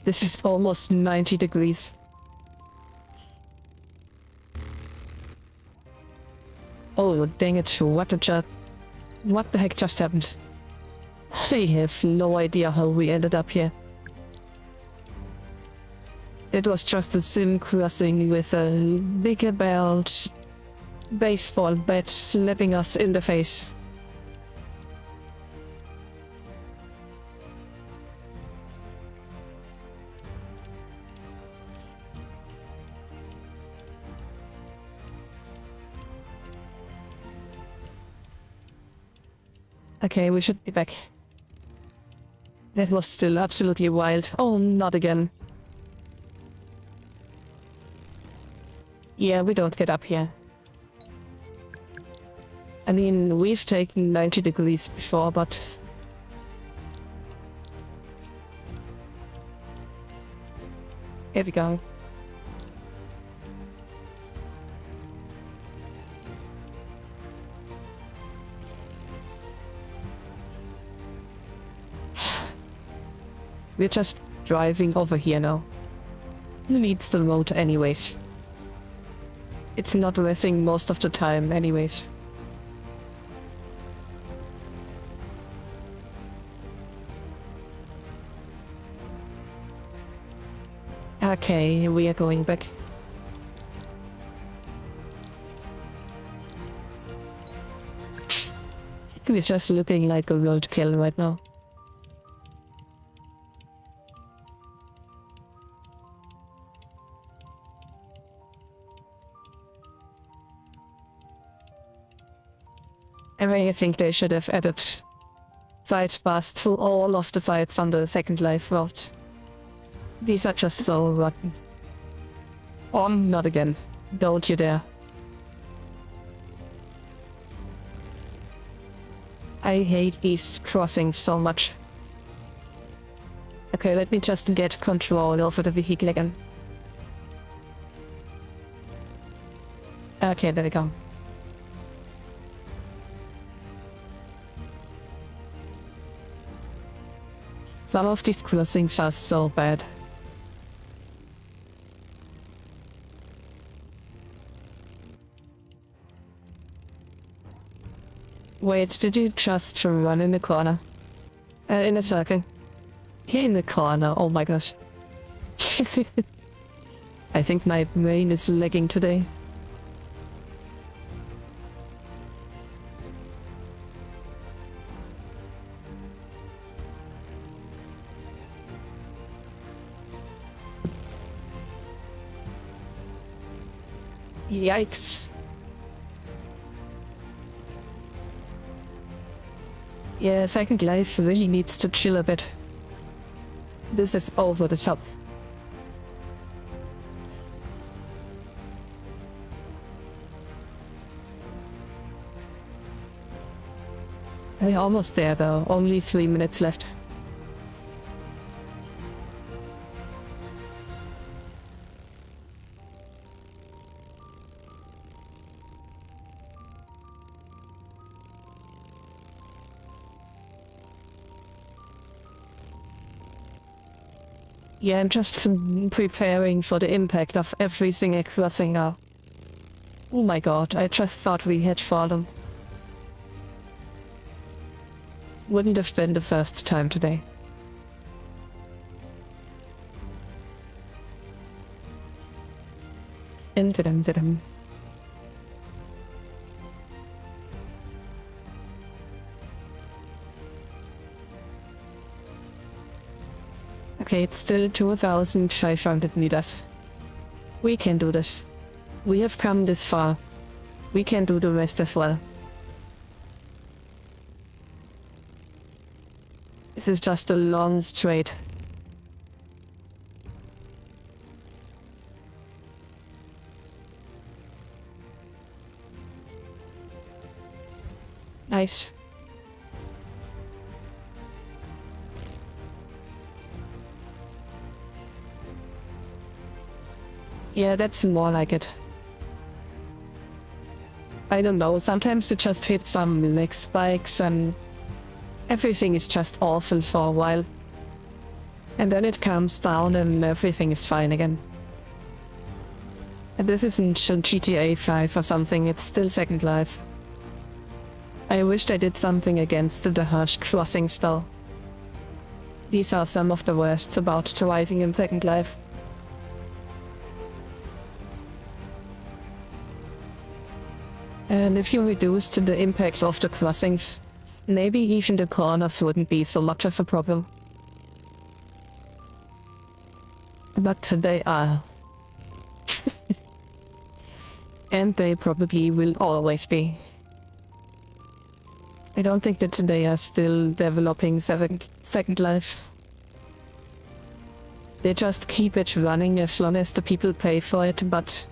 This is almost 90 degrees. Oh dang it, what the heck just happened? I have no idea how we ended up here. It was just a sim crossing with a bigger belt baseball bat slapping us in the face. Okay, we should be back. That was still absolutely wild. Oh, not again. Yeah, we don't get up here. I mean, we've taken 90 degrees before, but... Here we go. We're just driving over here now. Who needs the road anyways? It's not racing most of the time anyways. Okay, we are going back. We're just looking like a roadkill right now. I really think they should have added side pass to all of the sides on the Second Life road. These are just so rotten. Oh, not again. Don't you dare. I hate these crossings so much. Okay, let me just get control over the vehicle again. Okay, there we go. Some of these crossings are so bad. Wait, did you just run in the corner? In a circle. Here in the corner, oh my gosh. I think my brain is lagging today. Yikes. Yeah, Second Life really needs to chill a bit. This is over the top. We're almost there though, only 3 minutes left. Yeah, I'm just preparing for the impact of every single crossing now. Oh my god, I just thought we had fallen. Wouldn't have been the first time today. Didem. Okay, it's still 2,500 meters. We can do this. We have come this far. We can do the rest as well. This is just a long straight. Nice. Yeah, that's more like it. I don't know, sometimes you just hit some leg spikes and everything is just awful for a while. And then it calms down and everything is fine again. And this isn't GTA 5 or something, it's still Second Life. I wished I did something against the harsh crossings though. These are some of the worst about driving in Second Life. And if you reduced the impact of the crossings, maybe even the corners wouldn't be so much of a problem. But they are. And they probably will always be. I don't think that they are still developing Second Life. They just keep it running as long as the people pay for it, but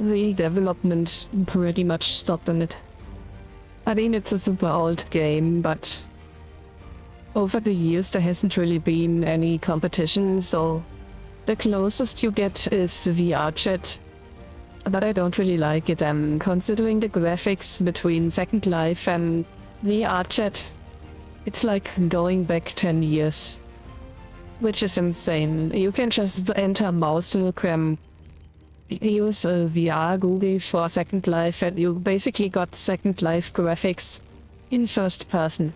the development pretty much stopped on it. I mean, it's a super old game, but over the years there hasn't really been any competition, so the closest you get is VR chat. But I don't really like it, considering the graphics between Second Life and VR chat. It's like going back 10 years. Which is insane. You can just enter mouse look, use VR Google for Second Life, and you basically got Second Life graphics in first person.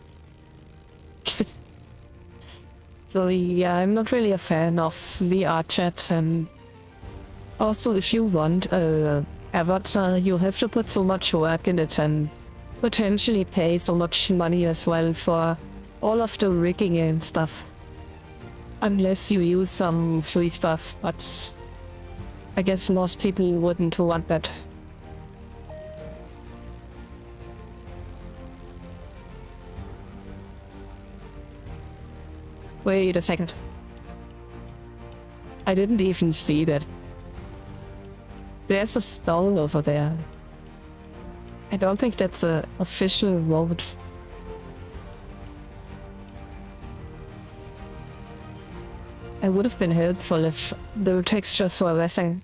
So yeah, I'm not really a fan of VR chat, and also if you want a avatar, you have to put so much work in it and potentially pay so much money as well for all of the rigging and stuff. Unless you use some free stuff, but I guess most people wouldn't want that. Wait a second. I didn't even see that. There's a stone over there. I don't think that's an official road. It would have been helpful if the textures were missing.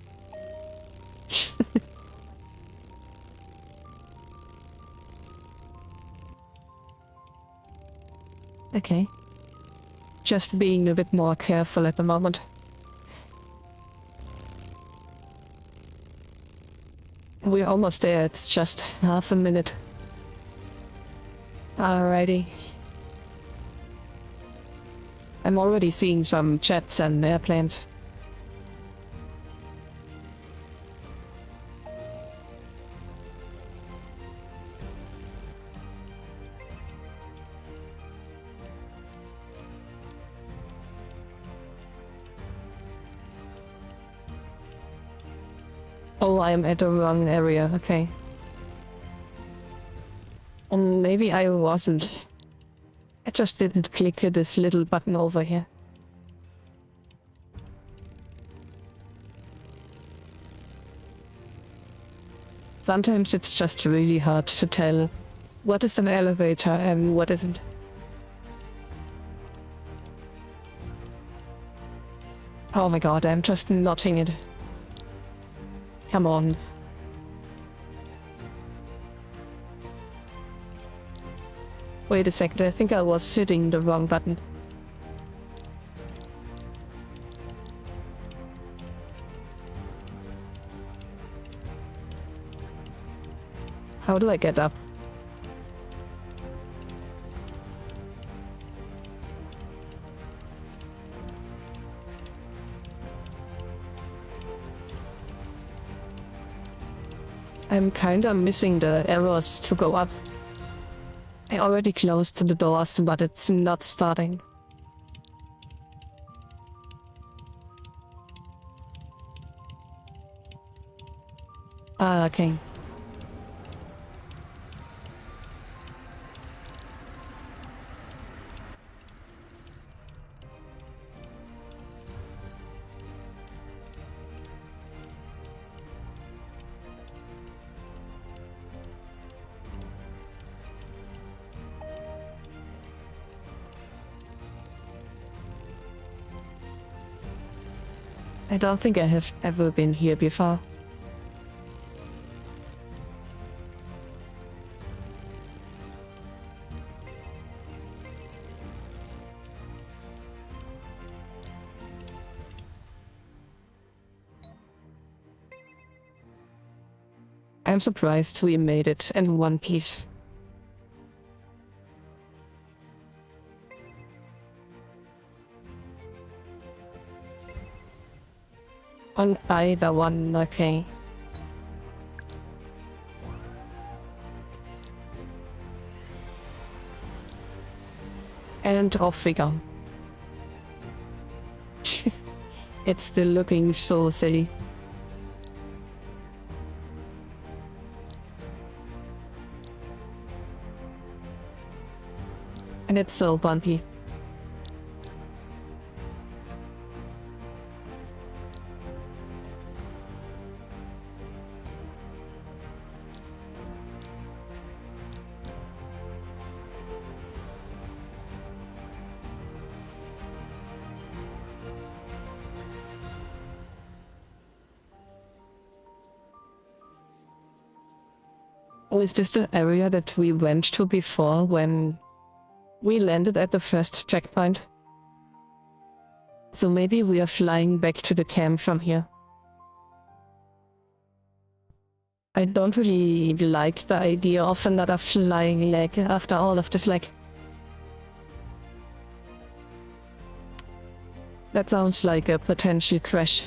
Okay. Just being a bit more careful at the moment. We're almost there, it's just half a minute. Alrighty. I'm already seeing some jets and airplanes. Oh, I'm at the wrong area, okay. Maybe I wasn't. I just didn't click this little button over here. Sometimes it's just really hard to tell what is an elevator and what isn't. Oh my god, I'm just notching it. Come on. Wait a second, I think I was hitting the wrong button. How do I get up? I'm kinda missing the arrows to go up. I already closed the doors, but it's not starting. Ah, okay. I don't think I have ever been here before. I'm surprised we made it in one piece. On either one, okay. And off we go. It's still looking so silly. And it's so bumpy. Oh, is this the area that we went to before when we landed at the first checkpoint? So maybe we are flying back to the camp from here. I don't really like the idea of another flying leg after all of this, like... That sounds like a potential crash.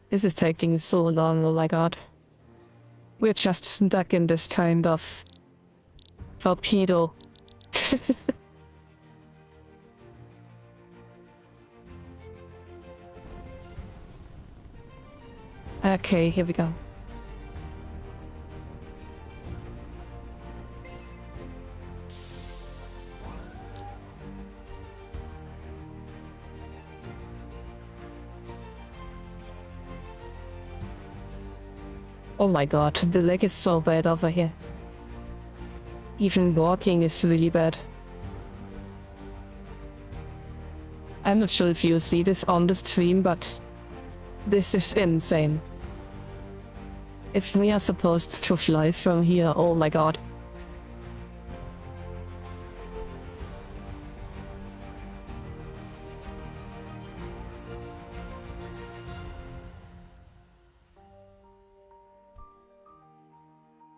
This is taking so long, oh my god. We're just stuck in this kind of torpedo. Okay, here we go. Oh my god, the leg is so bad over here. Even walking is really bad. I'm not sure if you see this on the stream, but this is insane. If we are supposed to fly from here, oh my god.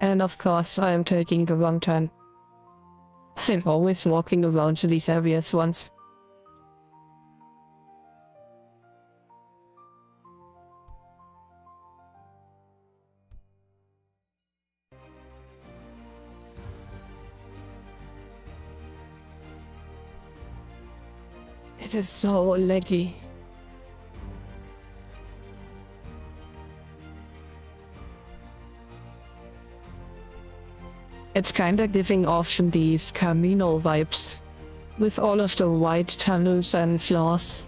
And of course, I am taking the wrong turn. I'm always walking around these areas once. It is so laggy. It's kinda giving off these Camino vibes, with all of the white tunnels and floors.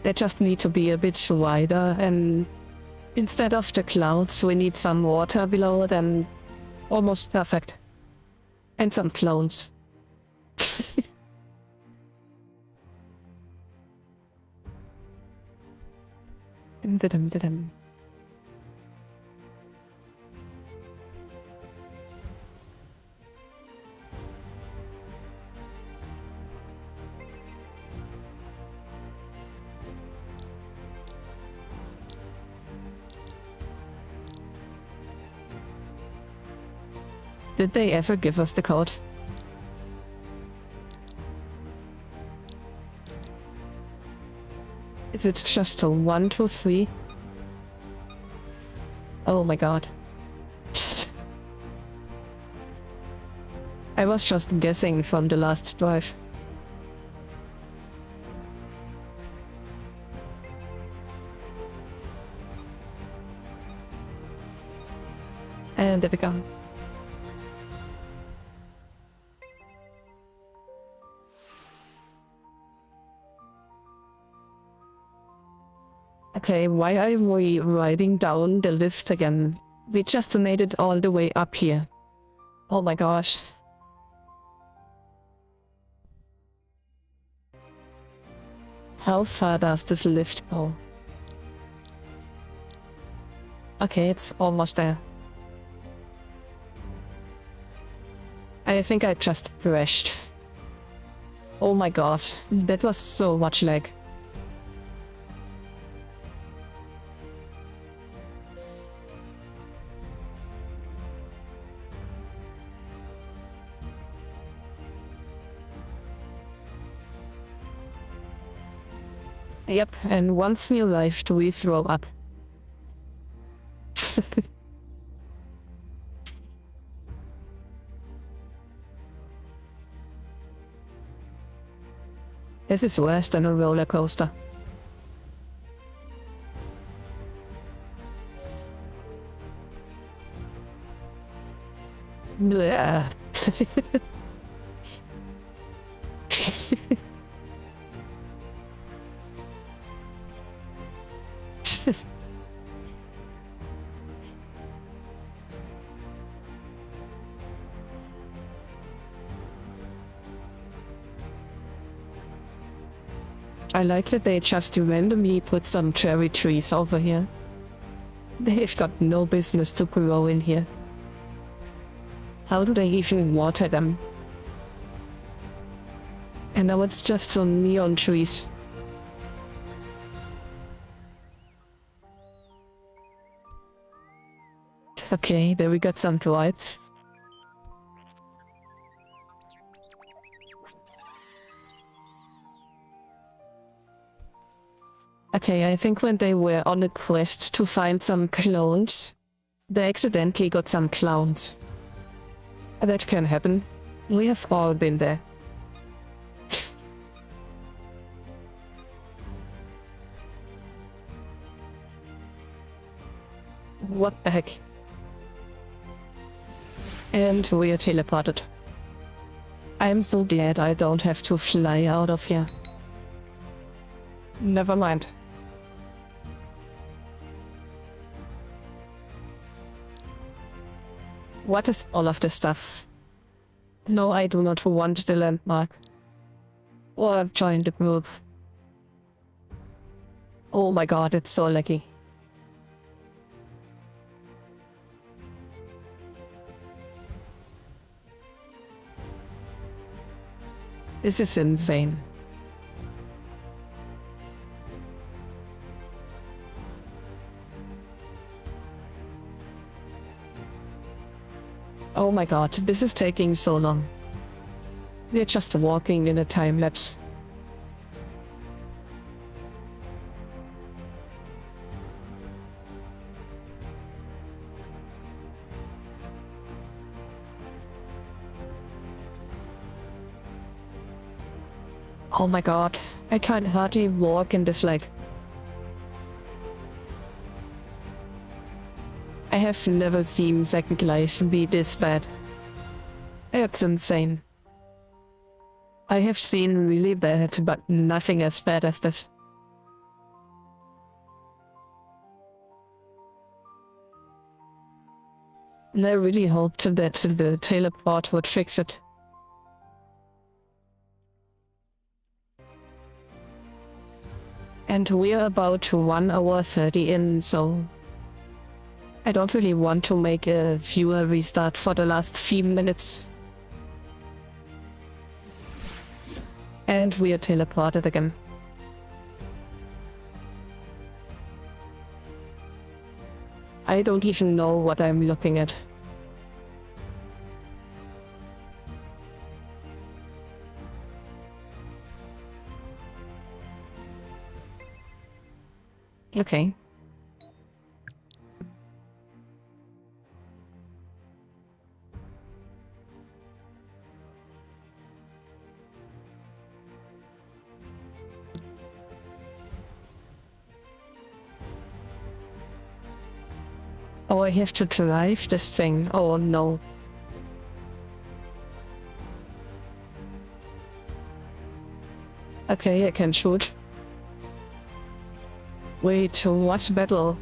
They just need to be a bit wider, and instead of the clouds we need some water below them. Almost perfect. And some clones. Dum-dum-dum. Did they ever give us the code? Is it just a 1, 2, 3? Oh my god. I was just guessing from the last drive. And there we go. Okay, why are we riding down the lift again? We just made it all the way up here. Oh my gosh. How far does this lift go? Okay, it's almost there. I think I just crashed. Oh my god, that was so much lag. Yep, and once we arrived, we throw up. This is worse than a roller coaster. Bleh. I like that they just randomly put some cherry trees over here. They've got no business to grow in here. How do they even water them? And now it's just some neon trees. Okay, there we got some lights. Okay, I think when they were on a quest to find some clones, they accidentally got some clowns. That can happen. We have all been there. What the heck? And we are teleported. I'm so glad I don't have to fly out of here. Never mind. What is all of this stuff? No, I do not want the landmark. Or join the group. Oh my god, it's so laggy. This is insane. Oh my god, this is taking so long. We're just walking in a time lapse. Oh my god, I can't hardly walk in this lag. I have never seen Second Life be this bad. It's insane. I have seen really bad, but nothing as bad as this. And I really hoped that the teleport would fix it. And we're about 1 hour 30 in, so I don't really want to make a viewer restart for the last few minutes. And we are teleported again. I don't even know what I'm looking at. Okay. Oh, I have to drive this thing. Oh no. Okay, I can shoot. Wait, what battle?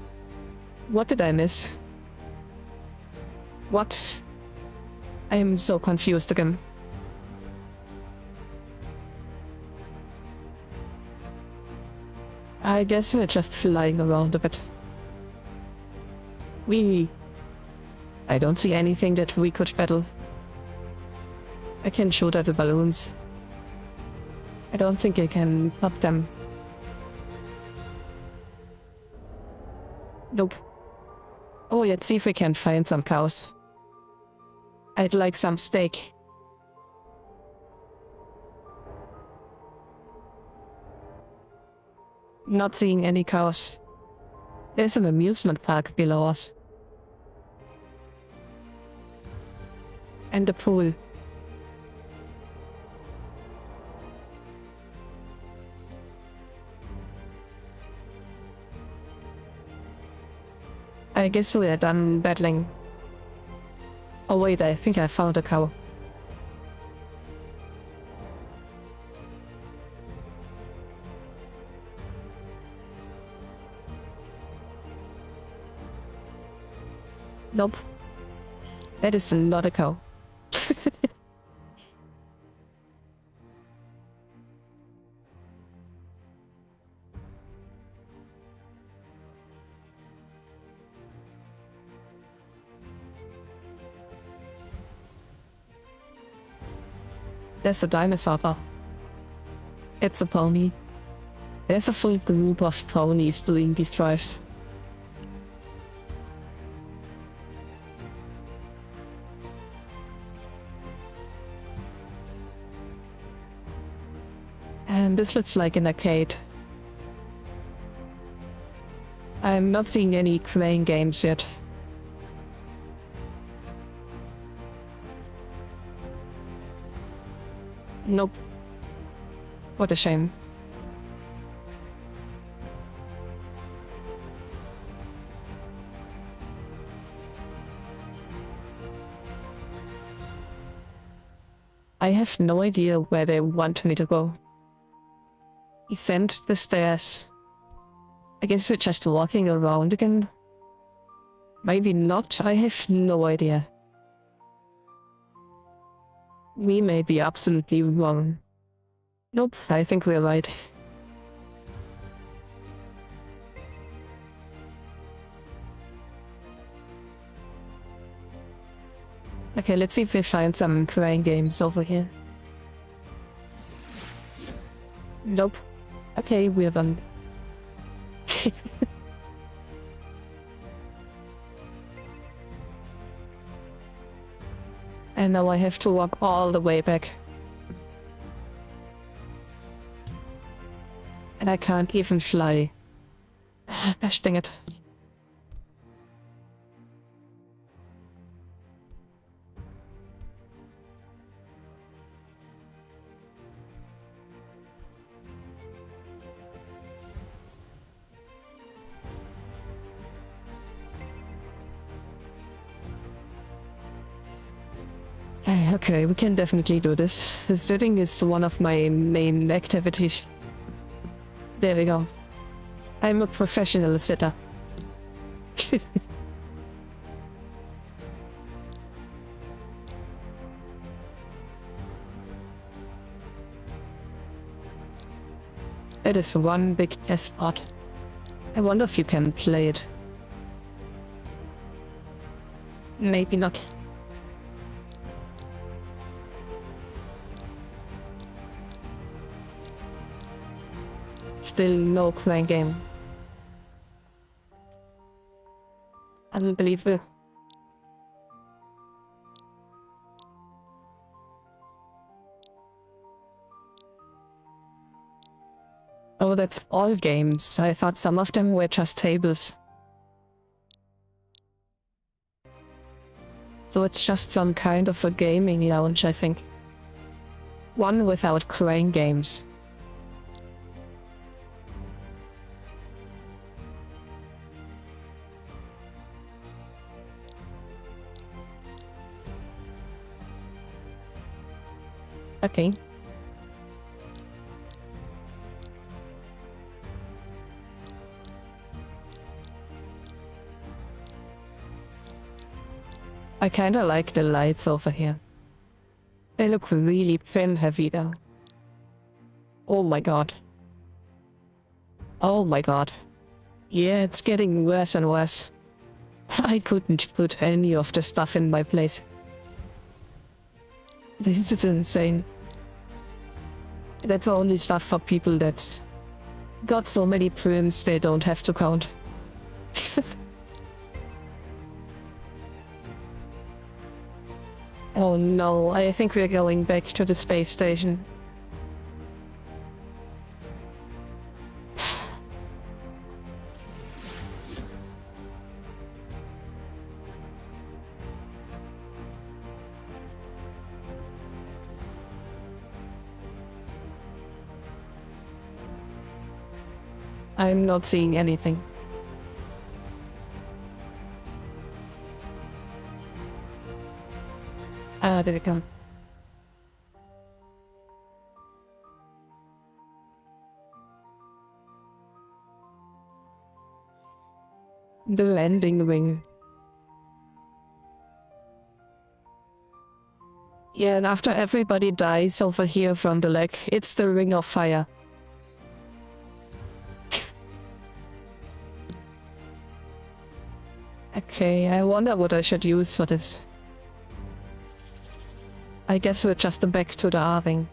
What did I miss? What? I am so confused again. I guess we're just flying around a bit. I don't see anything that we could battle. I can shoot at the balloons. I don't think I can pop them. Nope. Oh, let's see if we can find some cows. I'd like some steak. Not seeing any cows. There's an amusement park below us. And a pool. I guess we're done battling. Oh wait, I think I found a cow. Nope. That is not a cow. There's a dinosaur though. It's a pony. There's a full group of ponies doing these drives. And this looks like an arcade. I'm not seeing any playing games yet. Nope. What a shame. I have no idea where they want me to go. Descend the stairs. I guess we're just walking around again. Maybe not, I have no idea. We may be absolutely wrong. Nope, I think we're right. Okay, let's see if we find some playing games over here. Nope. Okay, we're done. And now I have to walk all the way back. And I can't even fly. Gosh dang it. Okay, we can definitely do this. Sitting is one of my main activities. There we go. I'm a professional sitter. It is one big test spot. I wonder if you can play it. Maybe not. Still no playing game. Unbelievable. Oh, that's all games. I thought some of them were just tables. So it's just some kind of a gaming lounge, I think. One without crane games. Okay. I kinda like the lights over here. They look really pen heavy though. Oh my god. Oh my god. Yeah, it's getting worse and worse. I couldn't put any of the stuff in my place. This is insane. That's only stuff for people that's got so many prints they don't have to count. Oh no, I think we're going back to the space station. I'm not seeing anything. Ah, there we go. The landing ring. Yeah, and after everybody dies over here from the lake, it's the ring of fire. Okay, I wonder what I should use for this. I guess we're just back to the Arving.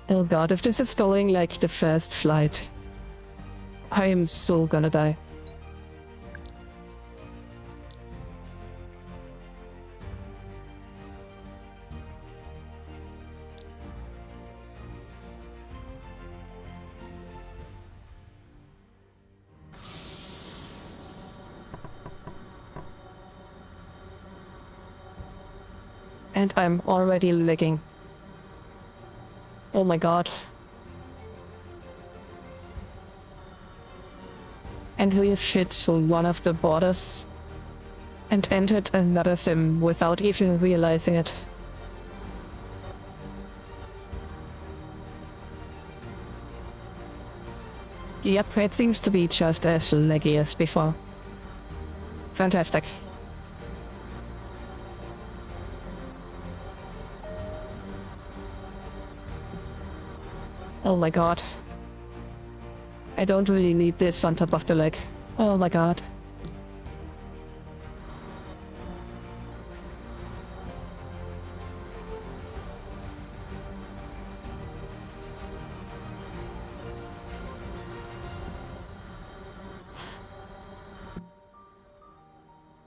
Oh god, if this is going like the first flight, I am so gonna die. And I'm already lagging. Oh my god. And we have hit one of the borders and entered another sim without even realizing it. Yep, it seems to be just as laggy as before. Fantastic. Oh my god. I don't really need this on top of the leg. Oh my god.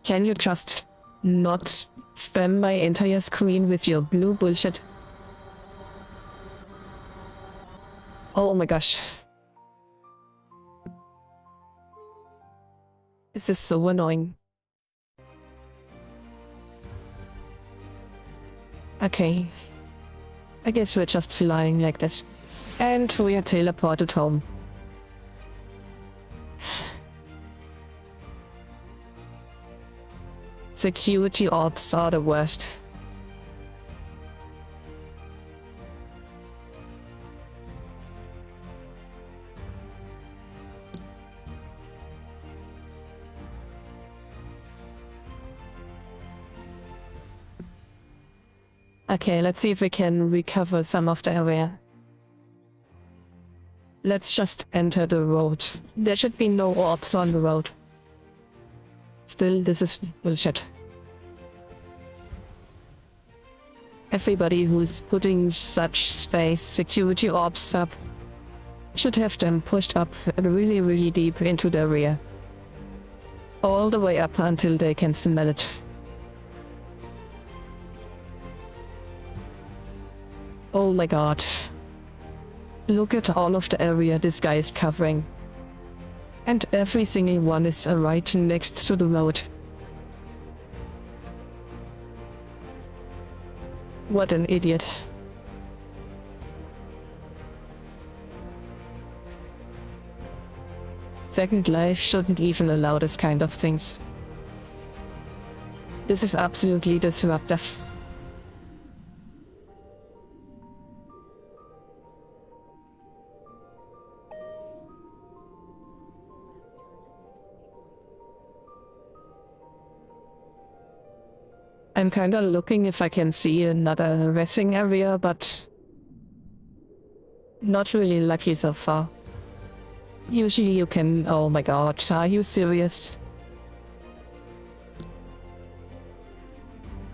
Can you just not spam my entire screen with your blue bullshit? Oh my gosh. This is so annoying. Okay. I guess we're just flying like this. And we are teleported home. Security orbs are the worst. Okay, let's see if we can recover some of the area. Let's just enter the road. There should be no orbs on the road. Still, this is bullshit. Everybody who's putting such space security orbs up should have them pushed up really, really deep into the rear. All the way up until they can smell it. Oh my god. Look at all of the area this guy is covering. And every single one is right next to the road. What an idiot. Second Life shouldn't even allow this kind of things. This is absolutely disruptive. I'm kinda looking if I can see another racing area, but not really lucky so far. Usually you can... Oh my god, are you serious?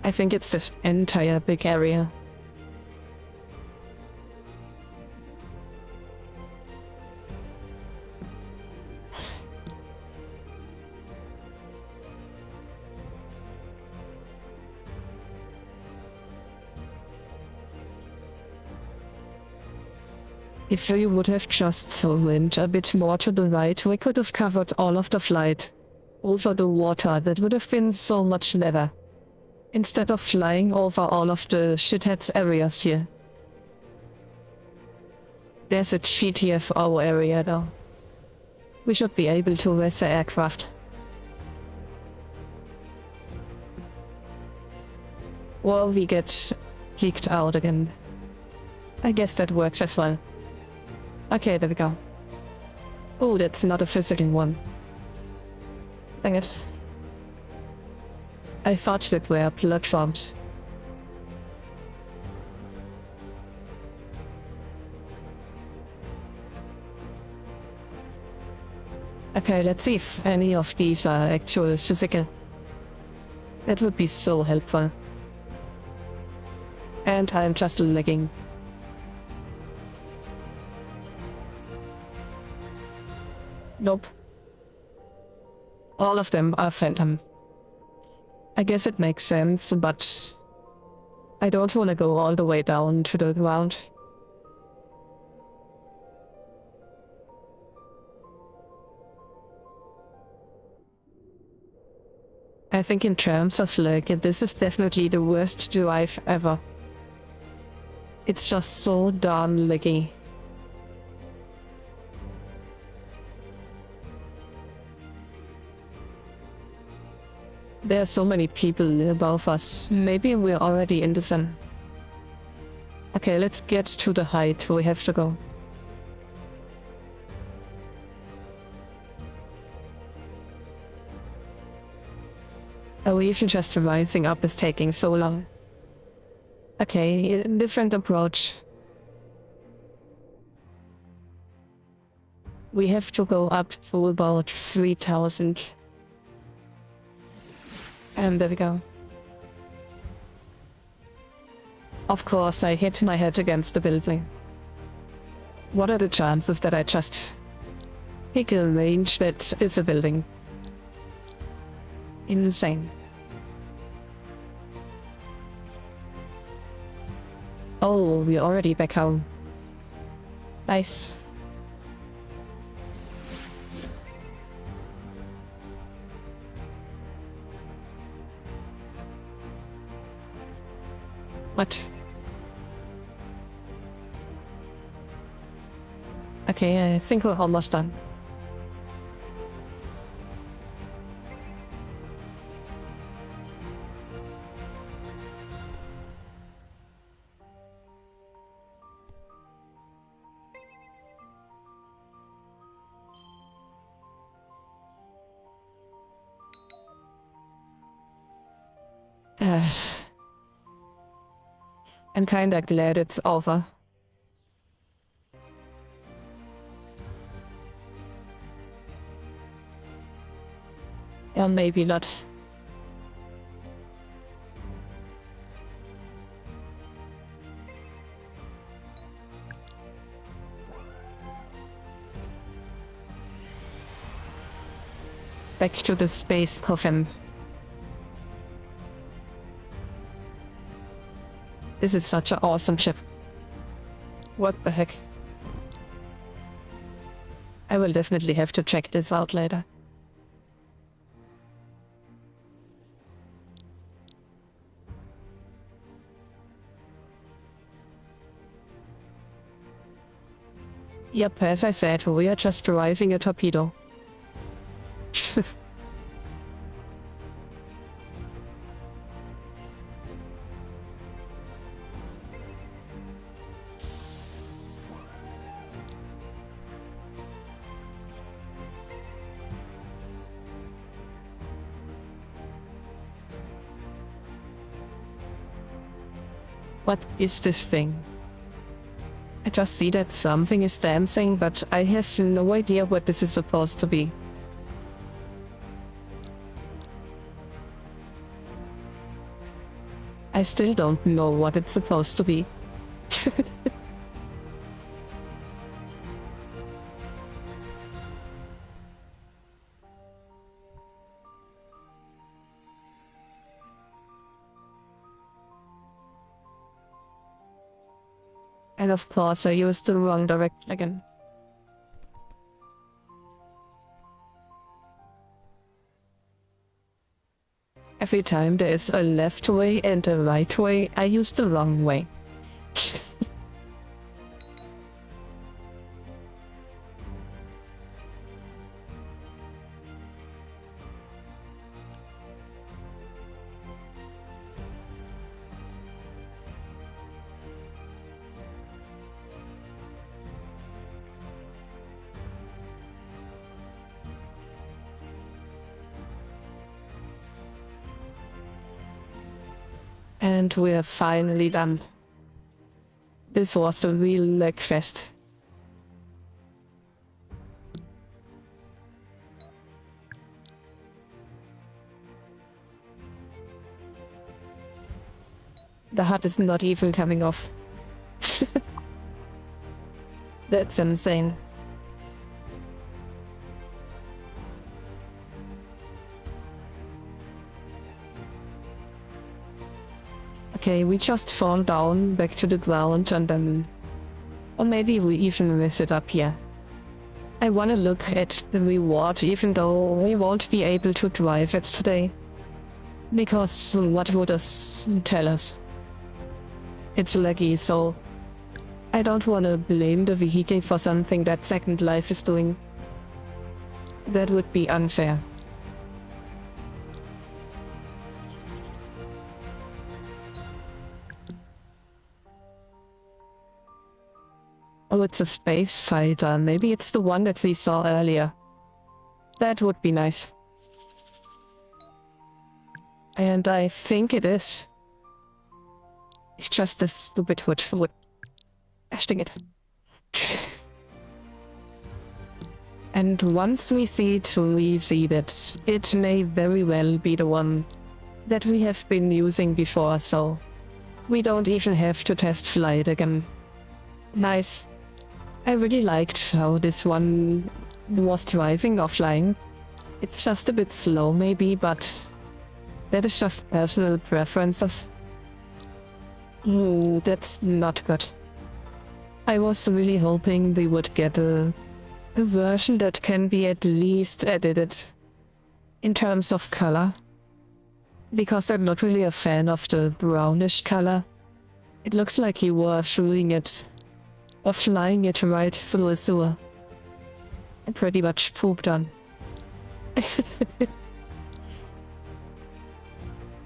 I think it's this entire big area. If we would have just went a bit more to the right, we could have covered all of the flight over the water. That would have been so much better. Instead of flying over all of the shitheads areas here. There's a GTFO area though. We should be able to race the aircraft. Or we get kicked out again. I guess that works as well. Okay, there we go. Oh, that's not a physical one. Dang it. I thought that were platforms. Okay, let's see if any of these are actual physical. That would be so helpful. And I'm just lagging. Nope. All of them are phantom. I guess it makes sense, but I don't want to go all the way down to the ground. I think in terms of lag, this is definitely the worst drive ever. It's just so darn laggy. There are so many people above us. Maybe we're already in the sun. Okay, let's get to the height we have to go. Oh, even just rising up is taking so long. Okay, different approach. We have to go up to about 3000. And there we go. Of course, I hit my head against the building. What are the chances that I just pick a range that is a building? Insane. Oh, we're already back home. Nice. What? Okay, I think we're almost done. I'm kinda glad it's over. Yeah, maybe not. Back to the space coffin. This is such an awesome ship. What the heck? I will definitely have to check this out later. Yep, as I said, we are just driving a torpedo. What is this thing? I just see that something is dancing, but I have no idea what this is supposed to be. I still don't know what it's supposed to be. And of course I used the wrong direction again. Every time there is a left way and a right way, I use the wrong way. And we're finally done. This was a real quest. The hut is not even coming off. That's insane. Okay, we just fall down back to the ground and then... Or maybe we even mess it up here. I wanna look at the reward even though we won't be able to drive it today. Because what would this tell us? It's laggy, so... I don't wanna blame the vehicle for something that Second Life is doing. That would be unfair. Oh, it's a space fighter. Maybe it's the one that we saw earlier. That would be nice. And I think it is. It's just a stupid wood. Dang it. And once we see it, we see that it may very well be the one that we have been using before, so we don't even have to test flight again. Nice. I really liked how this one was driving offline. It's just a bit slow maybe, but that is just personal preferences. Ooh, that's not good. I was really hoping we would get a version that can be at least edited in terms of color. Because I'm not really a fan of the brownish color. It looks like you were shooting it or flying it right through a sewer. And pretty much pooped on.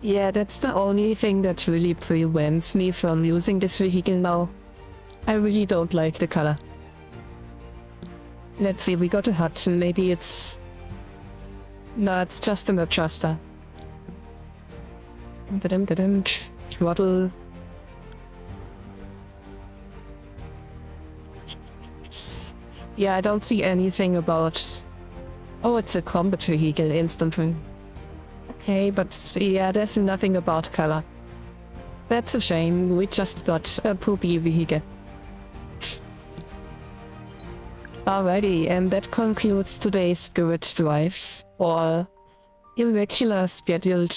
Yeah, that's the only thing that really prevents me from using this vehicle now. I really don't like the color. Let's see, we got a hut, maybe it's... No, it's just an adjuster. Throttle. Yeah, I don't see anything about... Oh, it's a combat vehicle instantly. Hey, but yeah, there's nothing about color. That's a shame, we just got a poopy vehicle. Alrighty, and that concludes today's Spirit Drive, or irregular scheduled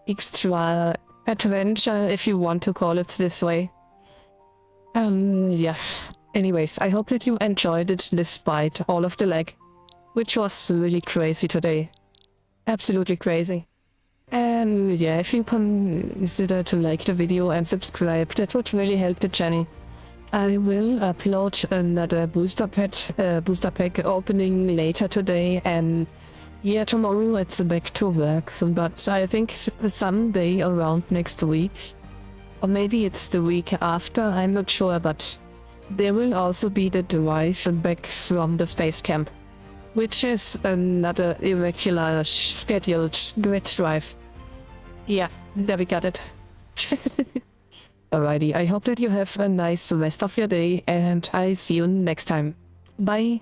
extra adventure, if you want to call it this way. Yeah. Anyways, I hope that you enjoyed it despite all of the lag, which was really crazy today. Absolutely crazy. And yeah, if you consider to like the video and subscribe, that would really help the channel. I will upload another booster pack opening later today, and yeah, tomorrow it's back to work, but I think someday around next week, or maybe it's the week after, I'm not sure, but there will also be the drive back from the space camp, which is another irregular scheduled grid drive. Yeah, there we got it. Alrighty, I hope that you have a nice rest of your day, and I see you next time. Bye!